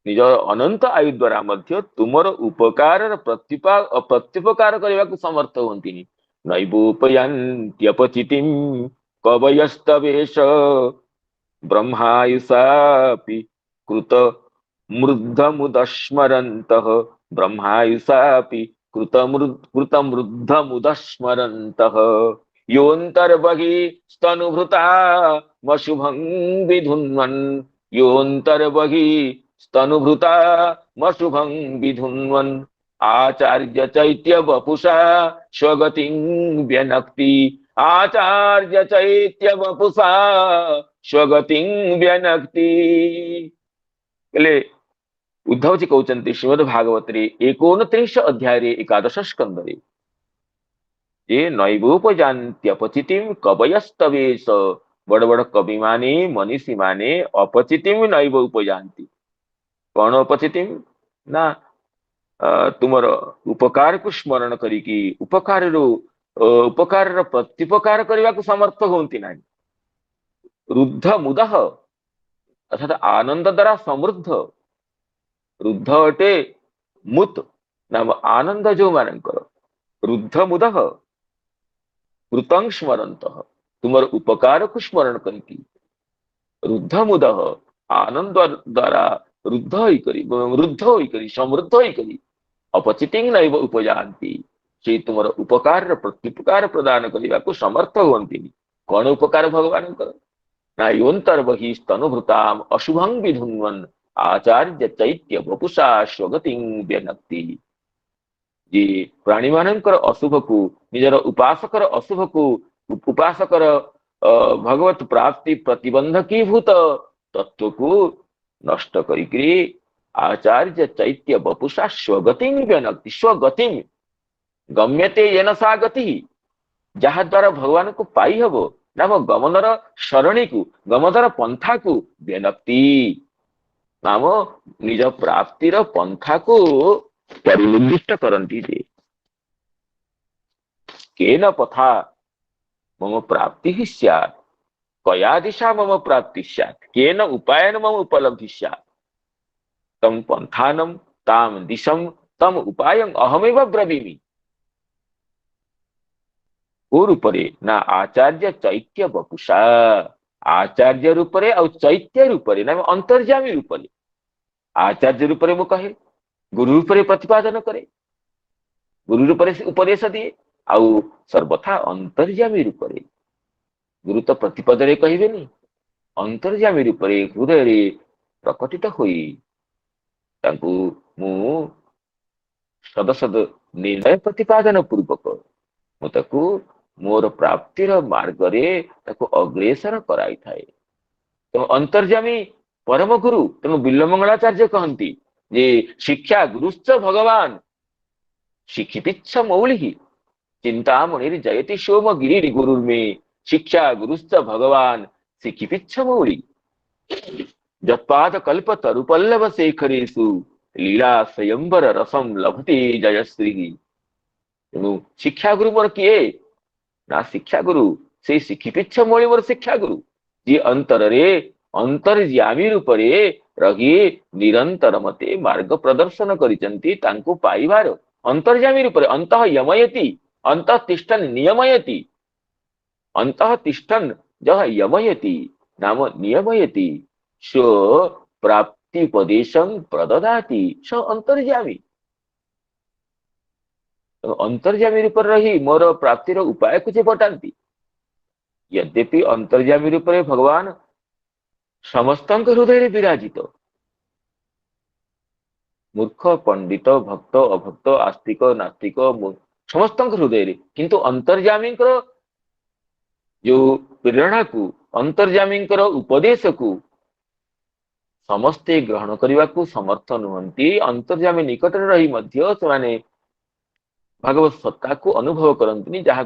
निज अनंत आयु द्वारा मध्य तुमर उपकार प्रत्युपकार करने को समर्थ होती नैबोपयन्त्यपचितिं कवयस्तवेश ब्रह्मायुषापि कृत मृद्धमुदस्मरन्तः ब्रह्मायुषापि कृतमृद्धमुदस्मरन्तः योऽन्तर्बहि स्तनुभृता मशुभं विधुन्वन् योऽन्तर्बहि स्तनुभृता मशुभं विधुन्वन् आचार्य चैत्य वपुषा स्वगतिं व्यनक्ति आचार्य चैत्य वपुषा स्वगतिं व्यनक्ति उद्धव जी कहते श्रीमद भागवत 29 अध्याय 11 स्कंद ये नैवोपजान्त्यपचितिं कवयस्तवेश बड़ बड़ कवि माने मनीषी माने अपचितिं नैव उपजान्ति कौन अपचितिं ना तुमर उपकार को स्मरण करिकी उपकार प्रत्युपकार करने को समर्थ होती ना रुद्ध मुद अर्थात आनंद द्वारा समृद्ध रुद्ध अटे मुत नाम आनंद जो मानकर रुद्ध मुद कृतं स्मरंत तुमर उपकार को स्मरण करकी रुद्ध मुद आनंद द्वारा रुद्ध होई समृद्ध होई अपचितिं नैव उपजान्ति से तुमर उपकार प्रत्युपकार प्रदान करने को समर्थ होती कौन उपकार भगवान कर ना योऽन्तर्बहि स्तनुभृताम अशुभं विधुन्वन् आचार्य चैत्य वपुषा स्वगतिं व्यनक्ति जे प्राणी मानकर अशुभ को निजर उपासकर अशुभ को उपासकर भगवत प्राप्ति प्रतिबंधकीभूत तत्व को नष्ट करी आचार्य चैत्य वपुषा स्वगतिं व्यनक्ति स्वगतिं गम्यते येन सा गति जहा द्वारा भगवान को पाई हब नाम गमनर सरणी को गमनर पंथा को व्यनक्ति नाम निज प्राप्तिर पंथा को परिनिर्दिष्ट करती जे केन पथा मम प्राप्ति ही स्यात् कया दिशा मम प्राप्ति स्यात् केन उपायन मम उपलब्धि स्यात् तम पंथानम ताम दिशम तम उपायं अहमेव ब्रवीमि और रूपरे ना आचार्य चैत्य वपुषा आचार्य रूपरे और चैत्य रूपरे ना अंतर्जामी रूपरे आचार्य रूपरे मु कहे गुरु रूपरे प्रतिपादन करे गुरु रूपरे उपदेश दिए आउ सर्वथा अंतर्जामी रूपरे गुरु तो प्रतिपदरे कहबेनी अंतर्जामी रूपरे हृदय प्रकटित होई तांकु मु सद सद निर्णय प्रतिपादन पूर्वक मु ताकु मोर प्राप्तिर मार्ग रे ताकु अग्रेसर कराई थाए तो अंतर्जामी परम गुरु तेणु बिल्वमंगलाचार्य कहती जे शिक्षा गुरुश्च भगवान शिक्षिपिच्छ मौलिः चिंतामणिर् जयति सोम गिरिर् गुरुर्मे शिक्षा गुरुश्च भगवान शिक्षिपिच्छ मौलि जत्पाद कल्प तरुपल्लव शेखरेषु लीला स्वयंवर रसम लभते जयश्री तेणु शिक्षा गुरु मोर किए ना शिक्षा गुरु से शिक्षिपिच्छ मौलि मोर शिक्षा गुरु जी अंतर रे अंतर्यामी रूप रे ରହି ନିରନ୍ତର ମତେ ମାର୍ଗ ପ୍ରଦର୍ଶନ କରିଛନ୍ତି ତାଙ୍କୁ ପାଇବାର ଅନ୍ତର୍ଯାମୀ ରୂପରେ ଅନ୍ତଃ ୟମୟତି ଅନ୍ତଃ ତିଷ୍ଠନ୍ ନିୟମୟତି ଅନ୍ତଃ ତିଷ୍ଠନ୍ ଯହ ୟମୟତି ନାମ ନିୟମୟତି ସୋ ପ୍ରାପ୍ତି ଉପଦେଶଂ ପ୍ରଦଦାତି ସ ଅନ୍ତର୍ଯାମୀ। ଅନ୍ତର୍ଯାମୀ ରୂପରେ ରହି ମୋର ପ୍ରାପ୍ତିର ଉପାୟକୁ ସେ ବଟାନ୍ତି। यद्यपि अंतर्यामी रूपे भगवान समस्त हृदय विराजित मूर्ख पंडित भक्त अभक्त आस्तिक नास्तिक समस्त हृदय किंतु अंतर्यामी जो प्रेरणा को अंतर्यामी उपदेश को समस्ते ग्रहण करने को समर्थ नुहंती। अंतर्यामी निकट रही से भागवत सत्ता को अनुभव करती जहाँ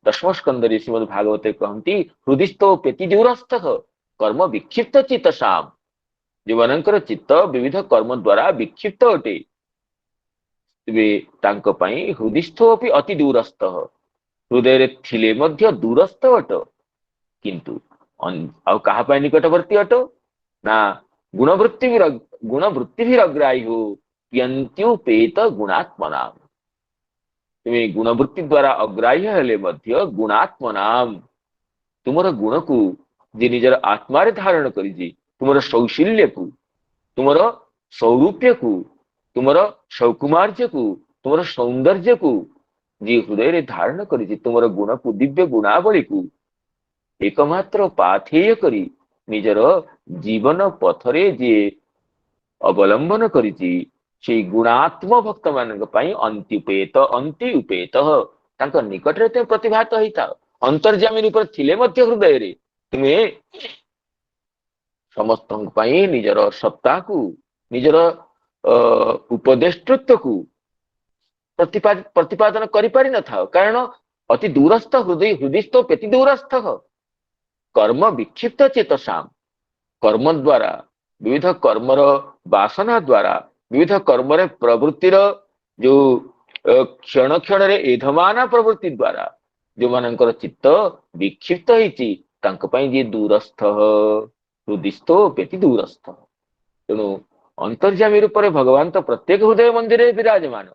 दशम स्कंदरे श्रीमद् भागवते कहती हृदिस्थो पेति दूरस्थ कर्म विक्षिप्त चित्त शाम जो मानकर चित्त विविध कर्म द्वारा विक्षिप्त अटे हृदिस्थो अति दूरस्थ हृदय थिले मध्य दूरस्थ अट किंतु कहा निकटवर्ती अट ना गुणवृत्ति भी अग्राही हो प्यंत्युपेत गुणात्मना तुम्हें गुणवृत्ति द्वारा अग्राह्य हेले मध्य गुणात्मनाम तुमर गुण को जे निजर आत्मा धारण करी तुमर सौशील्य को तुमर सौरूप्य को तुमर सौकुमार्य को तुमर सौंदर्य को जी हृदय धारण करी तुमर गुण को दिव्य गुणावली को एकमात्र पाथेय करी निजर जीवन पथरे जे अवलंबन करी से गुणात्म भक्त मान अंत्युपेत अंति उपेत निकट प्रतिभात होता अंतर्जामी रूप थिले मध्य हृदय रे तुम्हें समस्त निजर सत्ता को निजर उपदेष्टृत्व को प्रतिपादन करि न था कारण अति दूरस्थ हृदय हृदयस्थ पेति दूरस्थ कर्म विक्षिप्त चेतसाम कर्म द्वारा विविध कर्मर वासना द्वारा विविध कर्म प्रवृत्तिर जो क्षण क्षण एधमाना प्रवृत्ति द्वारा जो मानकर चित्त विक्षिप्त होती दूरस्थ हृदिस्थो पेति दूरस्थ तेणु अंतर्जामी रूप में भगवान तो प्रत्येक हृदय मंदिर विराजमान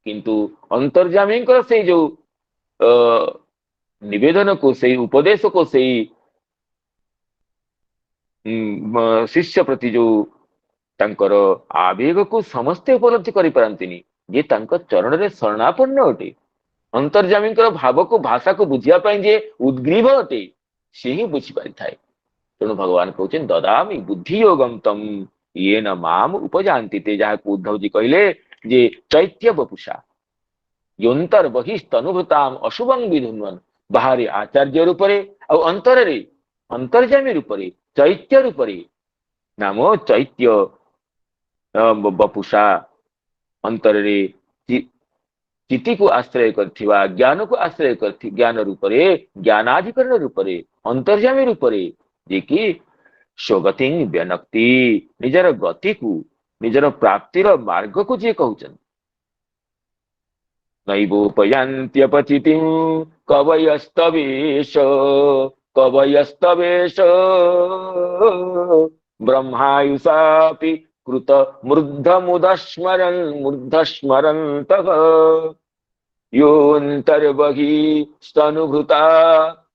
किंतु अंतर्जामी से जो निवेदन को से उपदेश को से शिष्य प्रति जो तांकर आवेग को समस्ते उपलब्धि करि पारंतिनी जे तांकर चरण रे शरणापन्न अटे अंतर्जामी भाव को भाषा को बुझिया पाई जे उद्ग्रीव अटे से ही बुझी पारि थाए तेणु भगवान कहते ददामि बुद्धि योगम तम ये न माम उपजानती ते जहाँ उद्धव जी कहले जे चैत्य बपुषा योन्तर बहिस्तनुभृताम अशुभं विधुन्वन बाहरी आचार्य रूपरे और अंतर रे अंतर्जामी रूपरे चैत्य रूपरे नाम चैत्य बपुषा अंतर रे चिति को आश्रय करथिबा ज्ञान को आश्रय करथि ज्ञान रूपरे ज्ञानाधिकरण रूपरे अंतर्जामी रूपरे जे कि स्वगति व्यनक्ति निजर गति को निजर प्राप्तिर मार्ग को जे कहउछन नैवोपयन्त्यपचितिं कवयस्तवेश ब्रह्मायुषापि कृत मूर्धस्मरन्तः योऽन्तर्बहि स्तनुभृता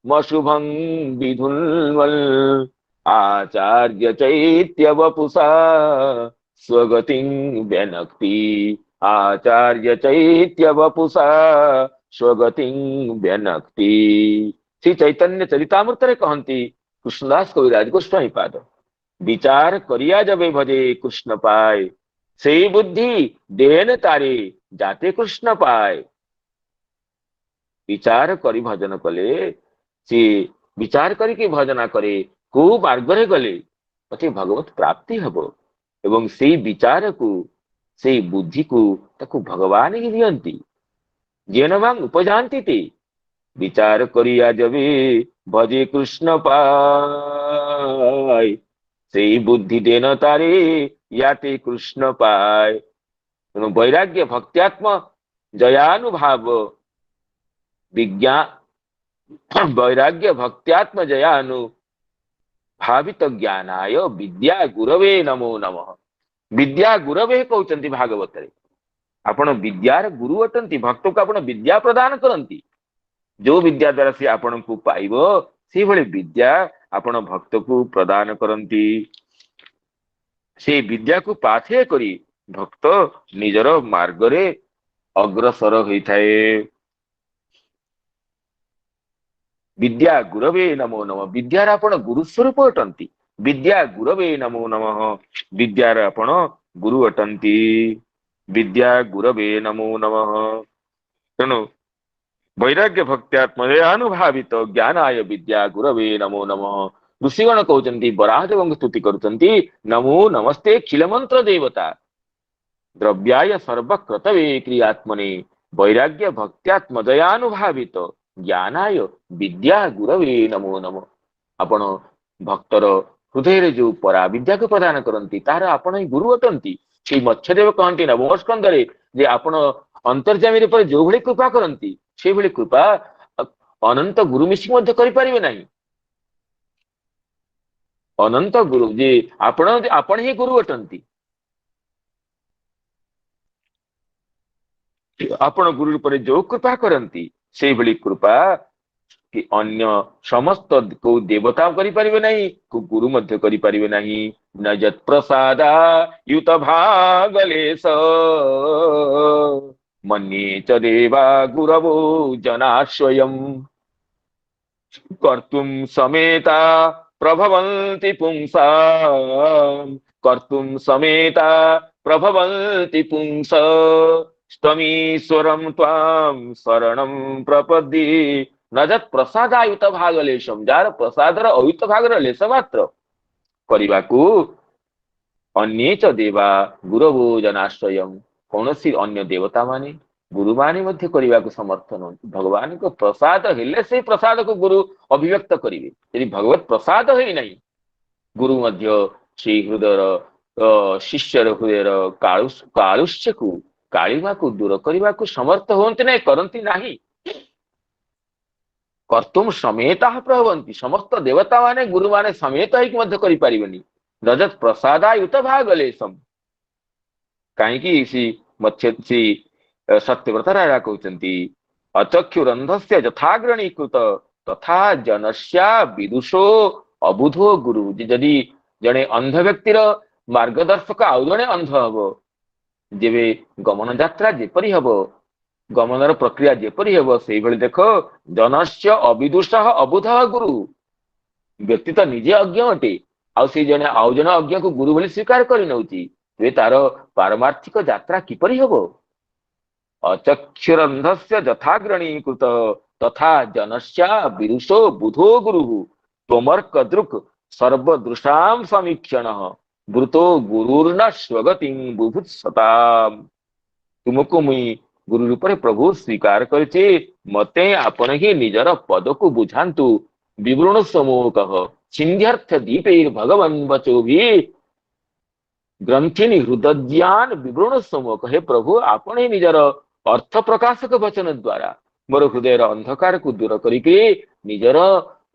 मशुभं विधुन्वन् आचार्य चैत्य वपुषा स्वगतिं व्यनक्ति आचार्य चैत्य वपुषा स्वगतिं व्यनक्ति श्री चैतन्य चरितामृत रे कहंती कृष्णदास कविराज गोस्वामी पाद विचार करिया जबे भजे कृष्ण पाए से बुद्धि देन तारे जाते कृष्ण पाए विचार करी भजन कले से विचार करी भजना करे को मार्ग रे गले मते भगवत प्राप्ति हबो एवं से विचार को से बुद्धि को ताकू भगवान ही दियंती जेन मांग उपजानती ते विचार करिया जबे भजे कृष्ण पाए से बुद्धि देन तारे याते कृष्ण पाए वैराग्य भक्त्यात्म जयानुभाव विज्ञान वैराग्य भक्त्यात्म जयानु भावित ज्ञानाय विद्या गुरवे नमो नमः। विद्या गुरवे कहते भागवत रे। आपण विद्यार गुरु अटंती, भक्त को आपण विद्या प्रदान करती। जो विद्या द्वारा से आपण को पाइब से भली विद्या आपण भक्त को प्रदान करती। से विद्या को पाथेय करी भक्त निजर मार्ग रे अग्रसर होता है। विद्या गुरवे नमो नमः। विद्यार आपण गुरु स्वरूप अटंती। विद्या गुरवे नमो नमः। विद्यार आपण गुरु अटंती। विद्या गुरवे नमो नमः। तेणु वैराग्य भक्त्यात्मनुभावित ज्ञानाय विद्या गुरवे नमो नमः। ऋषिगण कहते बराहदेव स्तुति करते नमो नमस्ते खिल मंत्र देवता द्रव्याय सर्वक्रतवे क्रियात्मने वैराग्य भक्त्यात्मदयानुभावित ज्ञानाय विद्या गुरवे नमो नमः। आपण भक्तर हृदय रे जो परा विद्या को प्रदान करती तार आपण ही गुरु अटंती। मत्स्यदेव कहती नवम स्कंदरे जे आपण अंतर्जामी पर जो भली कृपा करती से भली कृपा अनंत गुरु मिशी मध्य करि परिबे नाही। अनंत गुरु जे आपण ही गुरु अटंती। आपण गुरु पर जो कृपा करती से भली कृपा कि अन्य समस्त को देवता करि परिबे नाही, को गुरु मध्य करि परिबे नाही। न जत प्रसादा युत भागलेश मन्ये च देवा गुरवो जनाश्वयम् कर्तुम समेता प्रभवन्ति पुंसा कर्तुम समेता प्रभवन्ति पुंस स्तमीश्वरं त्वां शरणं प्रपद्ये न जत प्रसादायुत भागलेशम। जार प्रसादर अयुत भागर लेश मात्र करबाकू अन्ये च देवा गुरवो जनाश्रयम। कौन सी अन्य देवता माने गुरु माने मध्य करबाकू समर्थ न। भगवान को प्रसाद हेले से प्रसाद को गुरु अभिव्यक्त करिवे। यदि भगवत प्रसाद है नहीं गुरु मध्य श्री हृदयर शिष्यर हृदयर कालुष्य को कालिमा को दूर करने को समर्थ होती नहीं, करती नहीं। कर्तुम समेता प्रभवंती। समस्त देवता माने गुरु माने समेत ही मध्य करि परिबेनी। रजत प्रसादायुत भागलेशम। कहीं मत्स्य सत्यव्रत राजा कहते अचक्षुरंधस्य यथाग्रणीकृत तथा जनस्या विदुषो अबुधो गुरु। जदि जड़े अंध व्यक्तिर मार्गदर्शक आउ जड़े अंध हम जेबे गमन यात्रा जेपरी हम गमनर प्रक्रिया जेपरी हम से भली देख जनस्य अविदुष अबुध गुरु। व्यक्ति तो निजे अज्ञ अटे आउ जने आउ जने अज्ञ को गुरु भली स्वीकार कर नौची ते तार पारमार्थिक यात्रा किपरि हम। अचक्षुरंधस्य यथाग्रणीकृत तथा जनस्या विदुषो बुधो गुरु त्वमर्क दृक् सर्वदृशां समीक्षण वृतो गुरुर्न स्वगतिं बुभुत्सताम्। तुमको मुई गुरु रूप प्रभु स्वीकार करछे मते आपण ही निजर पद को बुझांतु विवृण समूह सिंध्यर्थ दीपेर भगवन बचो भी ग्रंथिनी हृदयान विवृण समूह। हे प्रभु आपण ही निजर अर्थ प्रकाशक वचन द्वारा मोर हृदय अंधकार को दूर करके निजर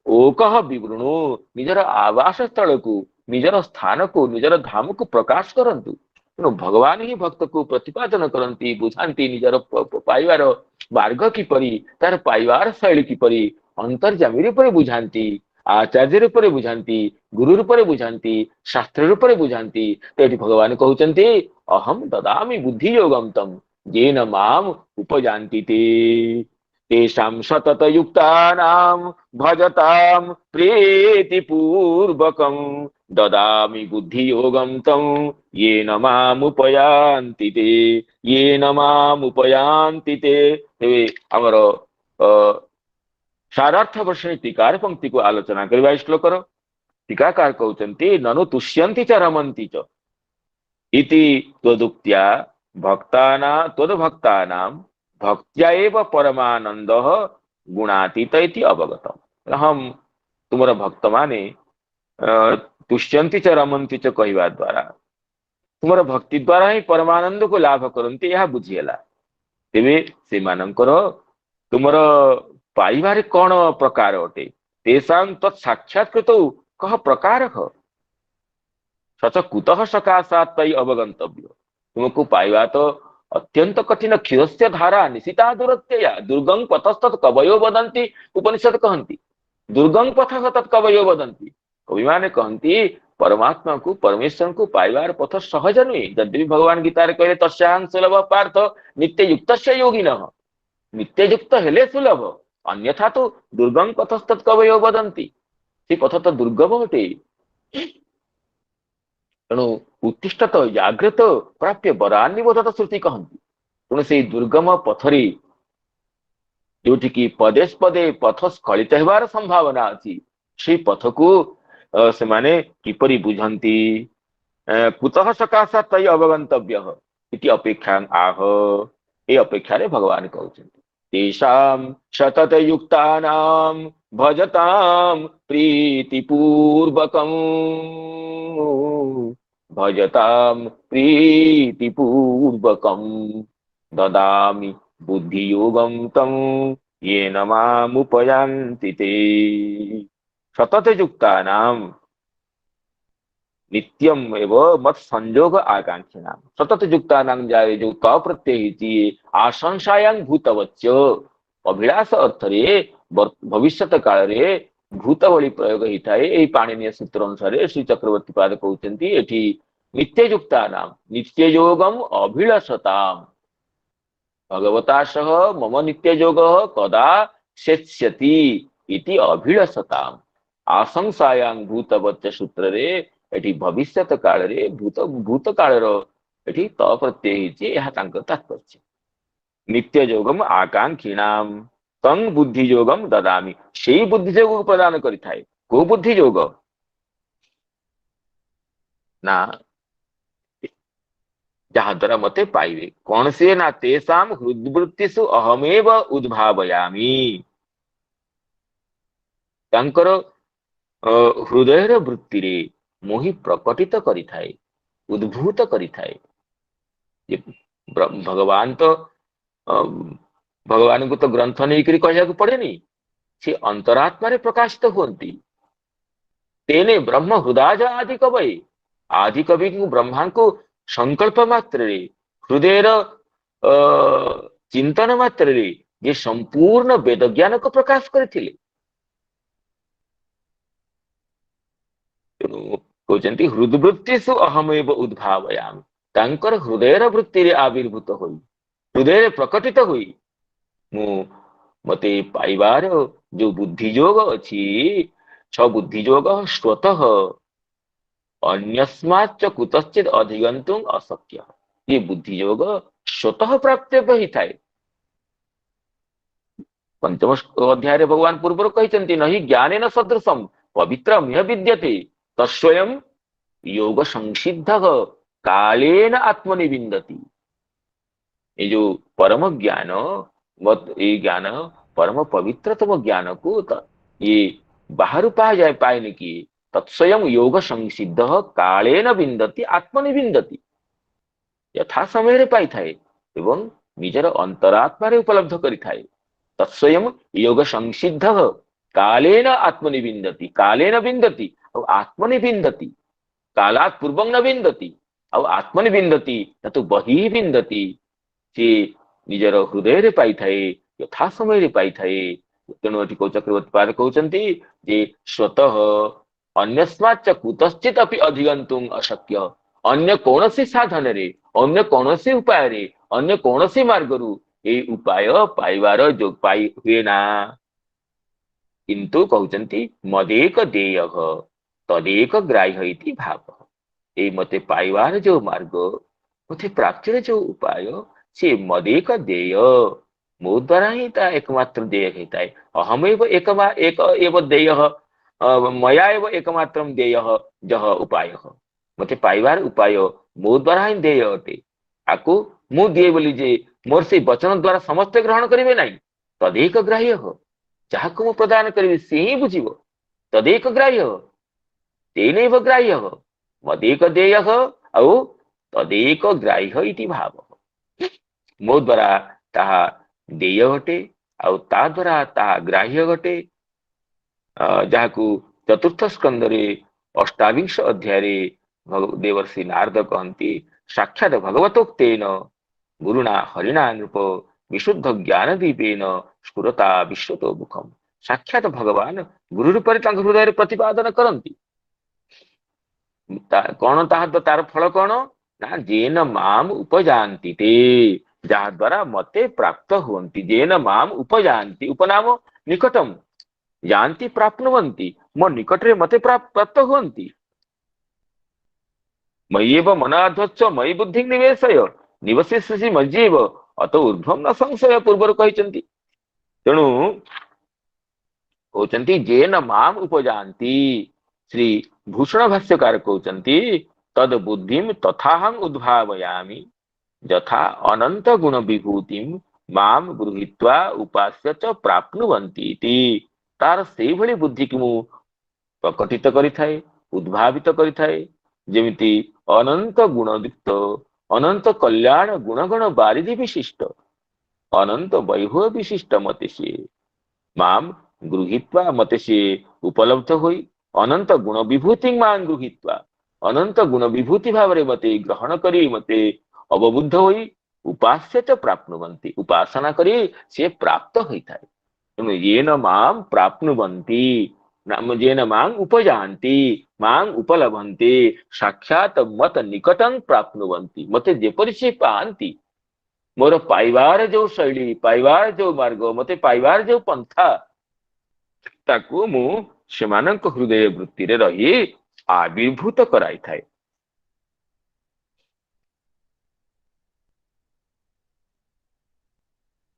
ओकह विवृणु निजर आवास स्थल को निजर स्थान को निजर धाम को प्रकाश करंतु। तेणु भगवान ही भक्त को प्रतिपादन करती बुझाती निजर पाइबार मार्ग किपरि तार पाइबार शैली किपरि अंतर्जामी रूप बुझाती आचार्य रूप बुझाती गुरु रूप बुझाती शास्त्र रूप बुझाती। तो भगवान कहते अहम ददामि बुद्धि योगम तम येन माम उपजान्ति ते तेषां सतत युक्तानां भजतां प्रीति पूर्वकं ददामि बुद्धि योगम तम येन माम उपयान्ति ते येन माम उपयान्ति ते। आमर सारार्थ वर्षणी टीकार पंक्ति को आलोचना करवा श्लोकर टीकाकार कहते ननु तुष्यन्ति च रमन्ति च इति त्वदुक्त्या त्वद्भक्तानां भक्त्या एव परमानंद गुणातीत इति अवगतम्। हम तुमर भक्त माने तुष्यन्ति च रमन्ति च कहवा द्वारा तुमर भक्ति द्वारा ही परमानंद को लाभ करन्ति यह बुझीगला। तेबे से मानकर तुमर पाइबारे कौन प्रकार अटे तेषां तत् साक्षात्कृत कः प्रकारः सच कुतः सकाशात् तै अवगंतव्य। तुमको पाइबा तो अत्यंत कठिन क्षीरस्य धारा निशिता दुरत्यया दुर्गं पथस्तत् कवयो वदन्ति। उपनिषद कहन्ति दुर्गं पथः तत् कवयो वदन्ति। कवि माने कहन्ति परमात्मा को परमेश्वर को पाइबार पथ सहज नुहे। यद्यपि भगवान गीतार कहले तस्याहं सुलभ पार्थ नित्य युक्तस्य योगिनः। नित्य युक्त हेले सुलभ, अन्यथा तो दुर्गं पथस्तत् कवयो वदन्ति। से पथ तो दुर्गम अटे। तेणु उत्तिष्ठत जागृत प्राप्य बरान्निबोधत श्रुति कहन्ति। तेणु से दुर्गम पथरे जोटि की पदे पदे पथ स्खलित हेबार संभावना अछि, से पथ को से माने किपरि बुझन्ति कुतः सकाशात् तै अवगंतव्यः इति अपेक्षा आह। ए अपेक्षा रे भगवान कहउछन्ति तेषां सतत युक्तानां भजतां प्रीतिपूर्वकम् भजतां प्रीतिपूर्वकम् ददामि बुद्धियोगं तं येन मामुपयान्ति ते। सतत युक्तानां नित्यम एवं मत संयोग आकांक्षिणां। सतत युक्तानां जाए जो क प्रत्यय आशंसायां भूतवच्च अभिलाष अर्थ रे भविष्यत काल रे भूत भली प्रयोग होता है। यही पाणिनीय सूत्र अनुसार श्री चक्रवर्ती पाद कहते एठी नित्य युक्तानां नित्य योगम अभिलषताम् भगवता सह मम नित्य योग कदा सेत्स्यति इति अभिलषताम्। आशंसायां भूतवच्च सूत्र रे एठी भविष्यत काल रे भूत भूत काल रो एठी त प्रत्यय हिची यह तांकर तात्पर्य। नित्य योगम आकांक्षिणाम तंग बुद्धि योगम ददामि। सेही बुद्धि योग को प्रदान करिथाय। को बुद्धि योग ना जहाँ द्वारा मते पाइबे कौन से ना तेसाम हृदवृत्तिषु अहमेव उद्भावयामि। तांकर हृदयर वृत्ति रे मोहि प्रकटित करिथाए उद्भूत करिथाए। ये भगवान तो भगवान को तो ग्रंथ नहीं करी कहया को पड़ेनी, से अंतरात्मा रे प्रकाशित होती। तेने ब्रह्म हृदय आदि कवि आदि कवि को ब्रह्मांड को संकल्प मात्र रे हृदय चिंतन मात्र रे ये संपूर्ण वेद ज्ञान को प्रकाश करथिले। कहते हृदवृत्तिषु अहमेव उद्भावयामि। तांकर हृदयर वृत्ति रे आविर्भूत होई हृदय रे प्रकटित होई मु मते पाइबार जो बुद्धि योग अछि छ बुद्धि योग स्वतः अन्यस्माच्च कुतश्चित् अधिगन्तुम् अशक्य। ये बुद्धि योग स्वतः प्राप्तव्य ही थाए। पंचम अध्याय रे भगवान पूर्वर कहिसंति नहि ज्ञानेन सदृशम पवित्रम यह विद्यते तस्वयं योग संसिद्धः कालेन आत्मनि विन्दति। ये जो परम ज्ञान मत ये ज्ञान परम पवित्रतम ज्ञान को ये बाहर पा जाए पाए कि तत्स्वयं योग संसिद्ध कालेन विन्दति आत्मनि विन्दति। यथा समय रे पाई थाए एवं निजर अंतरात्मा रे उपलब्ध करि थाए। तत्स्वयं योग संसिद्ध कालेन आत्मनि विन्दति कालेन विन्दति और आत्मनि विन्दति। कालात् पूर्वं न विन्दति और आत्मनि विन्दति न तो बहि विन्दति। से निजर हृदय रे पाई थाए यथा समय रे पाई थाए। तेणु एठी को चक्रवर्ती पाद कहउचंती जे स्वतः अन्यस्माच्च कुतश्चित् अपि अधिगन्तुम् अशक्य। अन्य कौनसी साधन रे अन्य कौनसी उपाय रे अन्य कौनसी मार्गरु ए उपाय पाइबार जो पाई हुए ना। किंतु कहउचंती मदेक देयः तदेक ग्राह्य इति भावः। ए मते पाइबार जो मार्ग मते प्राप्तिर जो उपाय से मदेक देय मो द्वारा ही ता एकमात्र देय होता है। अहमेव एक एव देय मया एव एकमात्रम देय जह उपाय मते पाइबार उपाय मो द्वारा ही देय अटे। आकु मु दिए बोली जे मोर से वचन द्वारा समस्त ग्रहण करिवे नाही तदेक ग्राह्य जहाको मु प्रदान करिवे से ही बुझिबो तदेक ग्राह्य तेनैव ग्राह्य मदेक देय औ तदेक ग्राह्य इति भाव। मो द्वारा ताहा देय घटे आ ता द्वारा ताहा ग्राह्य घटे। जहाकू चतुर्थ स्कंदरे अष्टाविंश अध्याये देवर्षि नारद कहती साक्षात भगवतोक्तेन गुरुणा हरिणा नृप विशुद्ध ज्ञान दीपेन स्फुरता विश्वतो मुखम। साक्षात भगवान गुरु रूपरे तांक हृदय प्रतिपादन करती। कौन तार फल कौन ना जेन माम उपजानती ते जहा द्वारा मते प्राप्त हुवंती। जेन माम उपजानती उपनाम निकटम जानती प्राप्नुवन्ति मो निकटरे मते प्राप्त हुवन्ति। मय्येव मनाध्वच्च मयि बुद्धि निवेशय निवसिष्यसि मज्जेव अत ऊर्ध्वं न संशय पूर्वर कहिसंति। तेणु कहते जेन माम उपजानती श्री भूषण भाष्यकार कहते तद बुद्धि तथाहं उद्भावयामि यथा अनंत गुण विभूति माम गृहीत्वा उपास्य च प्राप्नुवन्ति इति। तार से भली बुद्धि की मु प्रकटित करिथाए उद्भावित करिथाए जेमिति अनंत गुणयुक्त अनंत कल्याण गुणगण बारिधि विशिष्ट अनंत वैभव विशिष्ट मते से माम गृहीत्वा मते से उपलब्ध होई अनंत गुण विभूति मां गृहीत्वा अनंत गुण विभूति भावरे मते ग्रहण करी मते अवबुद्ध होई उपास्य च प्राप्नुवन्ति उपासना करी से प्राप्त होइथाय। तेणु येन मां प्राप्नुवन्ति नाम जेन मां उपजान्ति मां उपलभन्ते साक्षात मत निकटं प्राप्नुवन्ति मते जेपरि से पांति मोर पाइबार जो शैली पाइबार जो मार्ग मते पाइबार जो पंथा ताकू मु सेमानक हृदय वृत्ति रे रही आविर्भूत कराई थाए।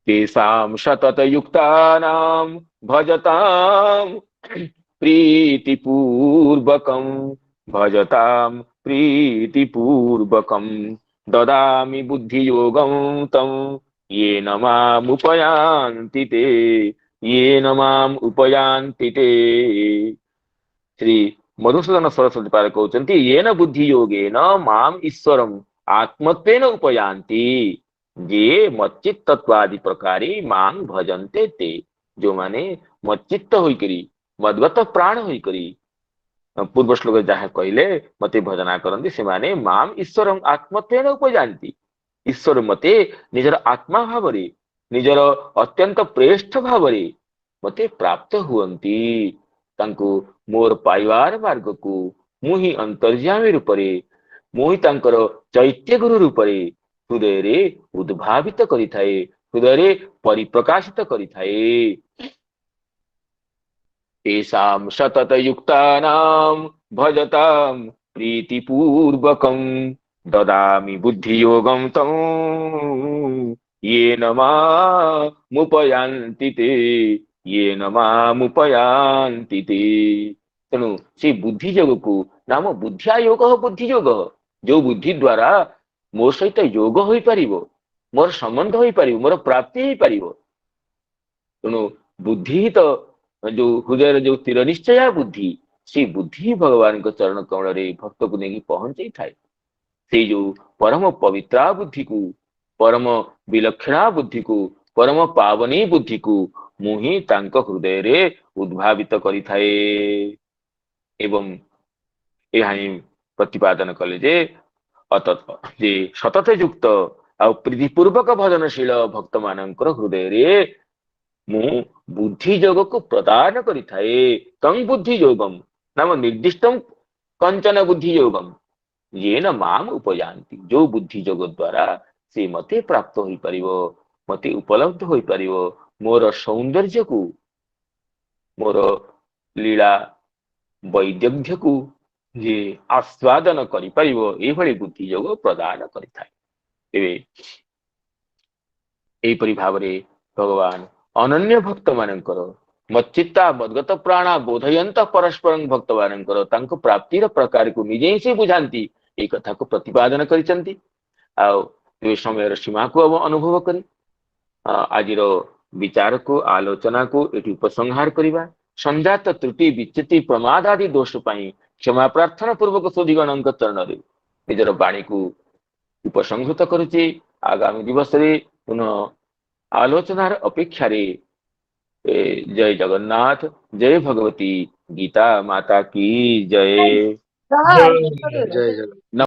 तेषां सतत युक्तानां भजतां प्रीतिपूर्वकं भजतां प्रीतिपूर्वकं ददामि बुद्धियोगं तं येन मामुपयान्ति ते येन माम उपयान्ति ते। श्री मधुसूदन सरस्वती पाद कहते येन बुद्धि योगेन माम ईश्वरम आत्मत्वेन उपयान्ति जे मच्चित्तत्वादि प्रकारे मांग भजन्ते ते जो माने मच्चित्त होइकरी मद्गत प्राण होइकरी पूर्व श्लोक जहाँ कहले मते भजना करंती से माने माम ईश्वरम आत्मत्वेन उपयान्ति ईश्वर मते निजर आत्मा भावरे निजर अत्यंत प्रेष्ठ भावरे मते प्राप्त हुवंती तांको मोर पाइबार मार्ग को मुहि अंतर्यामी रूपरे मुहि तांकर चैत्य गुरु रूपरे हृदय रे उद्भावित करिथाए हृदय रे परिप्रकाशित करिथाए। तेषां सतत युक्तानां भजतां प्रीतिपूर्वकं ददामि बुद्धियोगं तं येन मामुपयान्ति ते येन मामुपयान्ति ते। तेणु से बुद्धि योग को नाम बुद्धिया योग बुद्धि योग जो बुद्धि द्वारा मोर सहित योग होई परिबो मोर संबंध होई परिबो मोर प्राप्ति होई परिबो। तेणु बुद्धि तो जो हृदय जो तीर निश्चया बुद्धि से बुद्धि भगवान को चरण कमल रे भक्त को नहीं पहुंचे थाए से जो परम पवित्रा बुद्धि को परम विलक्षणा बुद्धि को परम पावनी बुद्धि को मुहि तांक हृदय रे उद्भावित करि थाए। एवं यह प्रतिपादन कले जे अतत जे सतत युक्त आ प्रीतिपूर्वक भजनशील भक्त मानकर हृदय रे मु बुद्धि योग को प्रदान करिथाए तं बुद्धि योगम नाम निर्दिष्टम कंचन बुद्धि योगम येन माम उपयान्ति जो बुद्धि योग द्वारा से मते प्राप्त होई परिवो मते उपलब्ध होई परिवो मोर सौंदर्य को मोर लीला वैदग्ध्य को जे आस्वादन करि परिवो एभली बुद्धि योग प्रदान करिथाए। एबे एपरि भावरे भगवान अनन्य भक्त मानकर मच्चित्ता मद्गत प्राणा बोधयंत परस्पर भक्त मानकर तांको प्राप्तिर प्रकार को निजे से बुझाती ए कथा को प्रतिपादन करिसंती। आ समय सीमा को अब अनुभव करी आज विचार को आलोचना को एटी उपसंहार करिबा संजात त्रुटि विच्युति प्रमाद आदि दोष पाई क्षमा प्रार्थना पूर्वक सुधीगणक चरण रे निजर वाणी को उपसंहृत करुचे। आगामी दिवस रे पुनः आलोचनार अपेक्षा रे जय जगन्नाथ जय भगवती गीता माता की जय। जय जय।